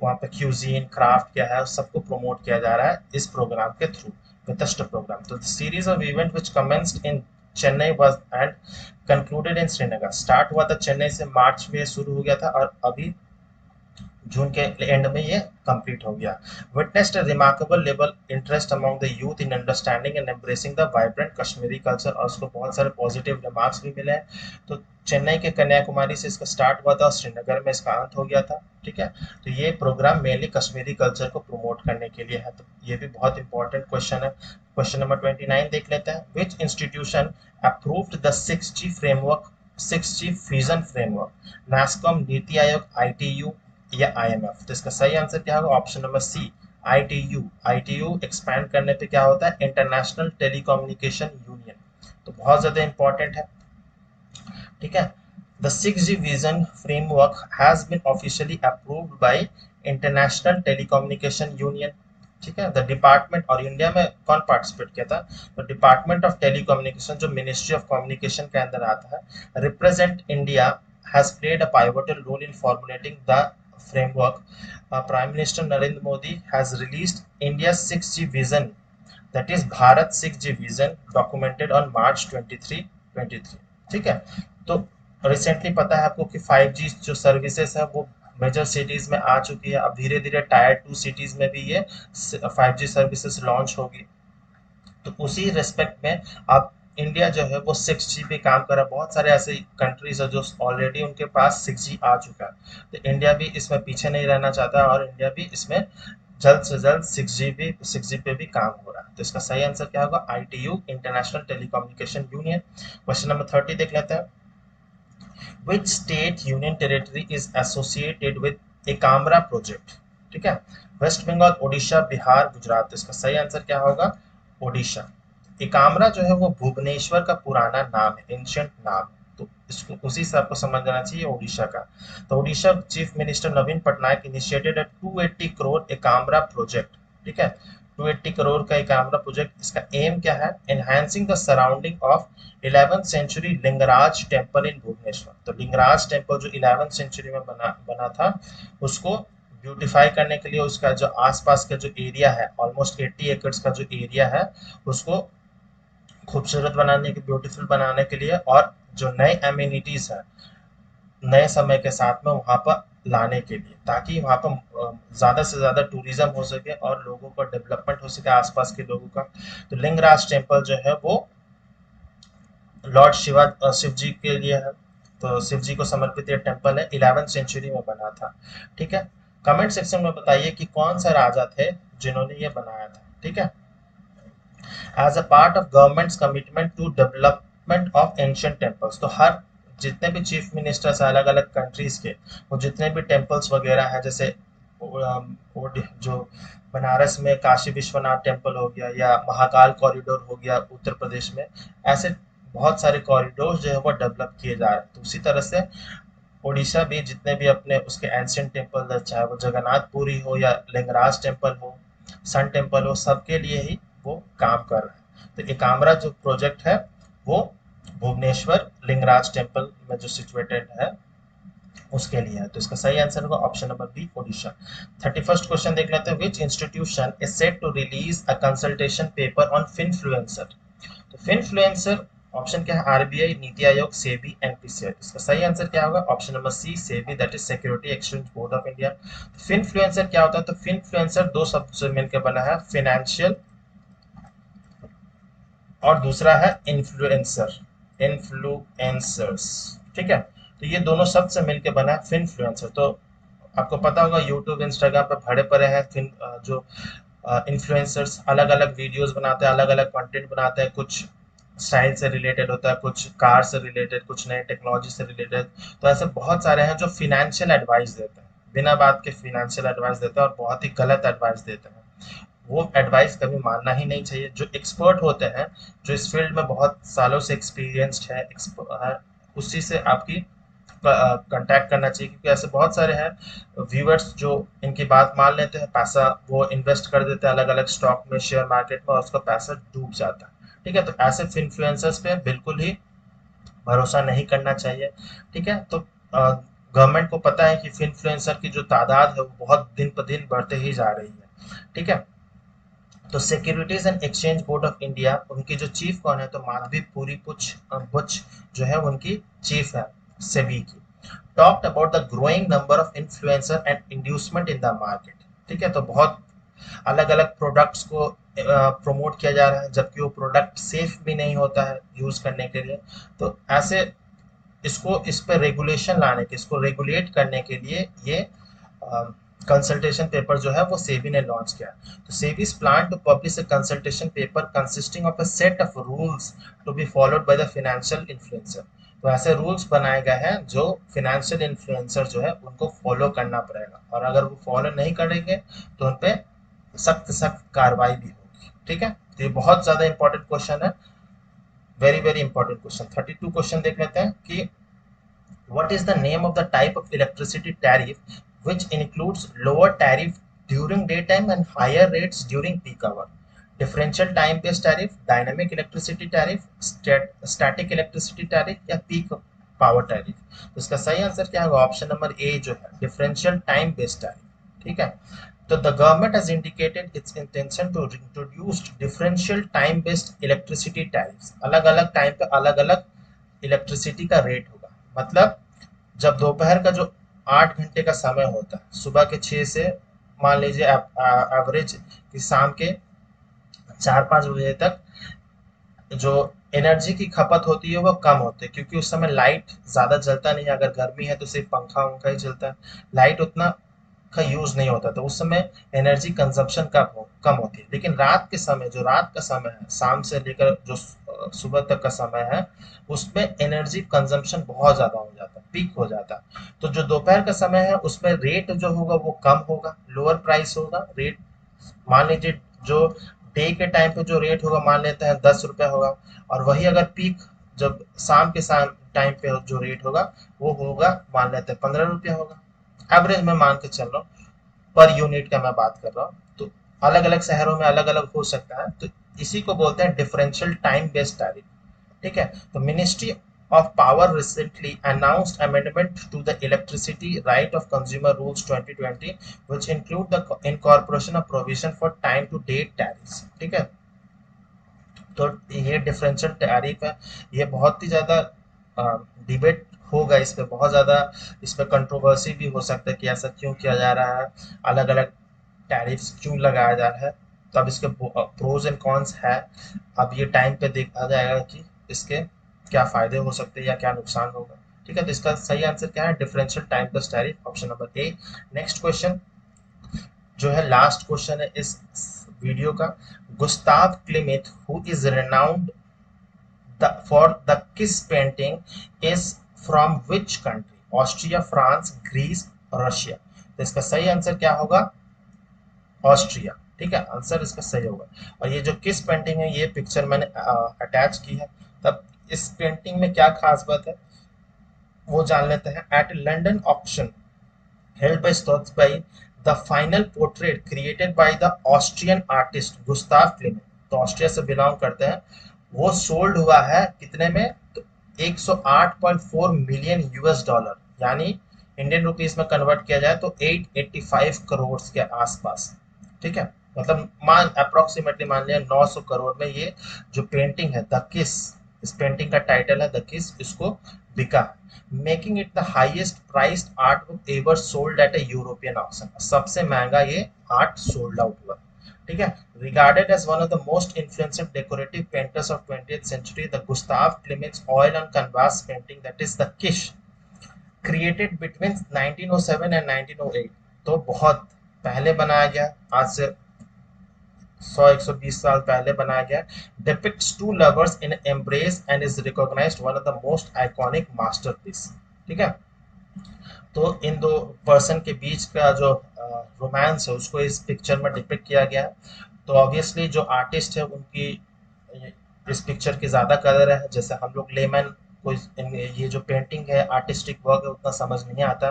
वहाँ पे क्यूजीन, क्राफ्ट क्या है, सबको प्रमोट किया जा रहा है इस प्रोग्राम के थ्रू, वित्तस्ट प्रोग्राम। तो series of event which commenced in Chennai was and concluded in Srinagar. Start हुआ था चेन्नई से, मार्च में शुरू हो गया था और अभी जून के एंड में ये कंप्लीट हो गया। Witnessed remarkable level interest among the youth in understanding and embracing the vibrant Kashmiri culture, और उसको बहुत सारे पॉजिटिव रिमार्क्स भी मिले हैं। तो चेन्नई के कन्याकुमारी से इसका स्टार्ट हुआ था और श्रीनगर में इसका अंत हो गया था। ठीक है, तो ये प्रोग्राम मेनली कश्मीरी कल्चर को प्रमोट करने के लिए है। तो ये भी बहुत इंपॉर्टेंट क्वेश्चन है। क्वेश्चन नंबर 29 देख लेते हैं। Which institution approved the 6G framework, 6G vision framework? NASSCOM, NITI Aayog, ITU या आईएमएफ? तो इसका सही आंसर क्या होगा? Option number C, ITU. ITU expand करने पे क्या होता है? International telecommunication union. तो बहुत ज्यादा इंपॉर्टेंट है। ठीक है, the 6G vision framework has been officially approved by international telecommunication union. ठीक है, द डिपार्टमेंट, और इंडिया में कौन पार्टिसिपेट किया था? तो डिपार्टमेंट ऑफ टेलीकम्युनिकेशन, जो मिनिस्ट्री ऑफ कम्युनिकेशन के अंदर आता है, represent India has played a pivotal role in formulating the framework. Prime Minister Narendra Modi has released India's 6G vision, that is Bharat 6G vision, documented on March 23 ठीक है, तो रिसेंटली पता है आपको कि 5G जो सर्विसेज है वो मेजर सिटीज में आ चुकी है। अब धीरे धीरे टायर 2 सिटीज में भी ये 5G सर्विसेज लॉन्च होगी। तो उसी रेस्पेक्ट में अब इंडिया जो है वो 6G पे काम कर रहा है। बहुत सारे ऐसे कंट्रीज है जो ऑलरेडी उनके पास 6G आ चुका है। तो इंडिया भी इसमें पीछे नहीं रहना चाहता और इंडिया भी इसमें जल्द से जल्द 6G पे भी काम हो रहा है। तो इसका सही आंसर क्या होगा? ITU, international telecommunication union. Question number 30 देख लेते हैं। Which state union territory is associated with Ekamra project? ठीक है, वेस्ट बंगाल, ओडिशा, बिहार, गुजरात। इसका सही आंसर क्या होगा? ओडिशा। एकाम्रा जो है वो भुवनेश्वर का पुराना नाम है, एंशिएंट नाम। तो इसको उसी से आपको समझ जाना चाहिए ओडिशा का। तो Odisha chief minister Naveen Patnaik initiated a 280 crore Ekamra project. ठीक है, 280 करोड़ का एकाम्रा प्रोजेक्ट। इसका एम क्या है? Enhancing the surrounding of 11th century Lingaraj temple in Bhubaneswar. तो लिंगराज टेम्पल जो 11th सेंचुरी में बना था, उसको ब्यूटिफाई करने के लिए उसका जो आसपास का जो एरिया है, ऑलमोस्ट 80 एकर्स का जो एरिया है, उसको खूबसूरत बनाने के, ब्यूटीफुल बनाने के लिए, और जो नए एम्यूनिटीज है नए समय के साथ में वहां पर लाने के लिए, ताकि वहां पर ज्यादा से ज्यादा टूरिज्म हो सके और लोगों का डेवलपमेंट हो सके, आसपास के लोगों का। तो लिंगराज टेम्पल जो है वो लॉर्ड शिव जी के लिए है। तो शिव जी को समर्पित ये टेम्पल है, 11th सेंचुरी में बना था। ठीक है, कमेंट सेक्शन में बताइए कि कौन सा राजा थे जिन्होंने ये बनाया था। ठीक है, as a part of government's commitment to development of ancient temples. तो हर जितने भी चीफ मिनिस्टर्स है अलग अलग कंट्रीज के, वो जितने भी टेम्पल्स वगैरह है, जैसे जो बनारस में काशी विश्वनाथ टेम्पल हो गया, या महाकाल कॉरिडोर हो गया उत्तर प्रदेश में, ऐसे बहुत सारे कॉरिडोर जो है वो डेवलप किए जा रहे हैं। तो उसी तरह से उड़ीसा भी जितने भी अपने उसके एंशिएंट टेम्पल है, चाहे वो जगन्नाथपुरी हो या लिंगराज टेम्पल हो, सन टेम्पल हो, सबके लिए ही वो काम कर रहा है। तो एकाम्रा जो प्रोजेक्ट है वो भुवनेश्वर लिंगराज टेम्पल में जो सिचुएटेड है उसके लिए है। तो इसका सही आंसर होगा option number B, Odisha. 31st question देख लेते हैं। Which institution is set to release a consultation paper on finfluencer? तो फिनफ्लुएंसर ऑप्शन क्या है? RBI, NITI Aayog, SEBI, NPCI. इसका सही आंसर क्या होगा? Option number C, SEBI, that is security exchange board of India. Finfluencer क्या होता है? तो फिनफ्लुएंसर दो शब्द से मिलकर बना है, फाइनेंशियल और दूसरा है इन्फ्लुएंसर, इन्फ्लुएंसर्स। ठीक है, तो ये दोनों शब्द से मिलकर बना है फिनफ्लुएंसर। तो आपको पता होगा यूट्यूब इंस्टाग्राम पर भरे पड़े हैं जो इन्फ्लुएंसर्स अलग अलग वीडियोस बनाते हैं, अलग अलग कंटेंट बनाते हैं। कुछ स्टाइल से रिलेटेड होता है, कुछ कार से रिलेटेड, कुछ नए टेक्नोलॉजी से रिलेटेड। तो ऐसे बहुत सारे हैं जो फिनेंशियल एडवाइस देते हैं, बिना बात के फिनेंशियल एडवाइस देते हैं और बहुत ही गलत एडवाइस देते हैं। वो एडवाइस कभी मानना ही नहीं चाहिए। जो एक्सपर्ट होते हैं, जो इस फील्ड में बहुत सालों से एक्सपीरियंस्ड है, उसी से आपकी कांटेक्ट करना चाहिए, क्योंकि ऐसे बहुत सारे हैं व्यूअर्स जो इनकी बात मान लेते हैं, पैसा वो इन्वेस्ट कर देते हैं अलग अलग स्टॉक में, शेयर मार्केट में, और उसका पैसा डूब जाता है। ठीक है, तो ऐसे इन्फ्लुएंसर्स पे बिल्कुल ही भरोसा नहीं करना चाहिए। ठीक है, तो गवर्नमेंट को पता है कि इन्फ्लुएंसर की जो तादाद है वो बहुत दिन पर दिन बढ़ते ही जा रही है। ठीक है, तो securities and exchange board of India, उनकी जो चीफ कौन है? तो माधवी पुरी बुच जो है उनकी चीफ है सेबी की। Talked about the growing number of influencer and inducement in the market. ठीक है, तो बहुत अलग अलग प्रोडक्ट्स को प्रमोट किया जा रहा है, जबकि वो प्रोडक्ट सेफ भी नहीं होता है यूज करने के लिए। तो ऐसे इसको इस पर रेगुलेशन लाने के, इसको रेगुलेट करने के लिए ये कंसल्टेशन पेपर जो है वो सेबी ने लॉन्च किया। तो SEBI's plan to publish a consultation paper consisting of a set of rules to be followed by the financial influencer. तो ऐसे रूल्स बनाए गए हैं जो फाइनेंशियल इन्फ्लुएंसर जो है उनको फॉलो करना पड़ेगा, और अगर वो फॉलो नहीं करेंगे तो उन पे सख्त सख्त कार्रवाई भी होगी। ठीक है, तो ये बहुत ज्यादा इंपॉर्टेंट क्वेश्चन है, very very important question. 32 question देख लेते हैं कि what is the name of the type of electricity tariff which includes lower tariff during daytime and higher rates during peak hour? Differential time based tariff, dynamic electricity tariff, static electricity tariff या peak power tariff? तो इसका सही आंसर क्या होगा? ऑप्शन नंबर ए जो है डिफरेंशियल टाइम बेस्ड tariff। ठीक है, तो the government has indicated its intention to introduce differential time based electricity tariffs। अलग अलग टाइम पे अलग अलग इलेक्ट्रिसिटी का रेट होगा। मतलब जब दोपहर का जो 8 घंटे का समय होता है, सुबह के 6 से मान लीजिए एवरेज कि शाम के 4-5 बजे तक जो एनर्जी की खपत होती है वो कम होती है, क्योंकि उस समय लाइट ज़्यादा जलता नहीं है। अगर गर्मी है तो सिर्फ पंखा वंखा ही चलता है, लाइट उतना का यूज नहीं होता, तो उस समय एनर्जी कंजप्शन कम होती है। लेकिन रात के समय, जो रात का समय है, शाम से लेकर जो सुबह तक का समय है, उसमें एनर्जी कंजम्पशन बहुत ज्यादा हो जाता है, पीक हो जाता है। तो जो दोपहर का समय है उसमें रेट जो होगा वो कम होगा, लोअर प्राइस होगा रेट। मान लीजिए जो डे के टाइम पे जो रेट होगा मान लेते हैं 10 रुपया होगा, और वही अगर पीक जब शाम के टाइम पे जो रेट होगा वो होगा मान लेते हैं 15 रुपया होगा। एवरेज में मान के चल रहा हूँ, पर यूनिट का मैं बात कर रहा हूँ। तो अलग अलग शहरों में अलग अलग हो सकता है, तो इसी को बोलते हैं डिफरेंशियल टाइम बेस्ड टैरिफ। ठीक है, तो ministry of Power recently announced amendment to the Electricity Right of Consumer Rules 2020, which include the incorporation of provision for time to date tariffs। ठीक है, तो ये डिफरेंशियल टैरिफ है, ये बहुत ही ज़्यादा डिबेट होगा इस पे, बहुत ज़्यादा इस पे कंट्रोवर्सी भी हो सकता है कि ऐसा क्यों किया जा रहा है, अलग अलग टैरिफ्स क्यों लगाया जा रहा है। तो अब इसके प्रोज एंड कॉन्स है, अब ये टाइम पे देखा जाएगा कि इसके क्या फायदे हो सकते हैं या क्या नुकसान होगा। ठीक है, तो इसका सही आंसर क्या है? Differential time plus tariff, option number A. Next question जो है लास्ट क्वेश्चन है इस वीडियो का। Gustav Klimt who is renowned for the kiss painting is from which country? Austria, France, Greece, Russia. तो इसका सही आंसर क्या होगा? ऑस्ट्रिया। ठीक है, आंसर इसका सही होगा। और ये जो किस पेंटिंग है ये पिक्चर मैंने अटैच की है। तब इस पेंटिंग में क्या खास बात है वो जान लेते हैं। At London auction held by Stotsby, the final portrait created by the Austrian artist Gustav Klimt, तो ऑस्ट्रिया से बिलोंग करते हैं, वो सोल्ड हुआ है कितने में? तो 108.4 मिलियन यूएस डॉलर, यानी इंडियन रुपीस में कन्वर्ट किया जाए तो 885 करोड़ के आसपास। ठीक है, मतलब मान अप्रोक्सीमेटली मान लिया 900 करोड़ में ये जो पेंटिंग है द किस, इस पेंटिंग का टाइटल है द किस, इसको बिका, making it the highest priced art book ever sold at A European auction. सबसे महंगा ये आर्ट सोल्ड आउट हुआ। ठीक है, regarded as one of the most influential decorative painters of 20th century, the Gustav Klimt's oil on canvas painting, that is the Kish, created between 1907 and 1908, तो बहुत पहले बनाया गया, आज से 100-120 साल पहले बनाया गया, depicts two lovers in embrace and is recognized one of the most iconic masterpiece। ठीक है, तो इन दो पर्सन के बीच का जो रोमांस है उसको इस पिक्चर में डिपिक्ट किया गया है। तो ऑब्वियसली जो आर्टिस्ट है उनकी इस पिक्चर की ज़्यादा कदर है, जैसे हम लोग लेमन को ये जो पेंटिंग है आर्टिस्टिक वर्क है उतना समझ नहीं आता।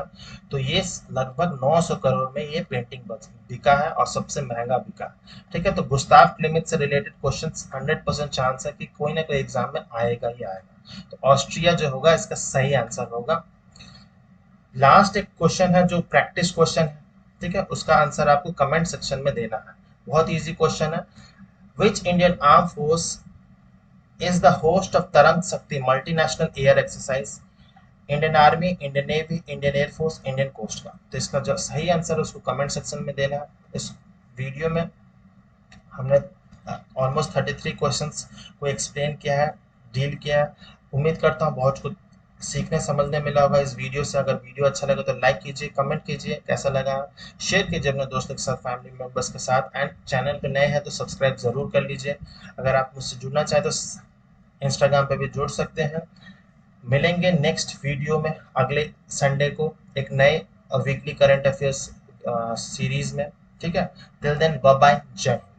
तो ये लगभग 900 करोड़ में ये पेंटिंग बिका है और सबसे महंगा बिका है। ठीक है, तो गुस्ताव क्लिमिट से रिलेटेड क्वेश्चन 100% चांस है कि कोई ना कोई एग्जाम में आएगा ही आएगा। तो ऑस्ट्रिया जो होगा इसका सही आंसर होगा। लास्ट एक क्वेश्चन है जो प्रैक्टिस क्वेश्चन है। ठीक है, उसका आंसर आपको कमेंट सेक्शन में देना है, बहुत इजी क्वेश्चन है। Which Indian arm force is the host of Tarang Shakti multinational air exercise? Indian army, Indian navy, Indian air force, Indian coast guard. तो इसका जो सही आंसर है उसको कमेंट सेक्शन में देना है। इस वीडियो में हमने ऑलमोस्ट 33 क्वेश्चंस को एक्सप्लेन किया है, डील किया है। उम्मीद करता हूँ बहुत कुछ सीखने समझने मिला होगा इस वीडियो से। अगर वीडियो अच्छा लगे तो लाइक कीजिए, कमेंट कीजिए कैसा लगा, शेयर कीजिए अपने दोस्तों के साथ, फैमिली मेम्बर्स के साथ। एंड चैनल पे नए हैं तो सब्सक्राइब जरूर कर लीजिए। अगर आप मुझसे जुड़ना चाहें तो इंस्टाग्राम पे भी जुड़ सकते हैं। मिलेंगे नेक्स्ट वीडियो में अगले संडे को एक नए वीकली करंट अफेयर्स सीरीज में। ठीक है, टिल देन बाय बाय, जय हिंद।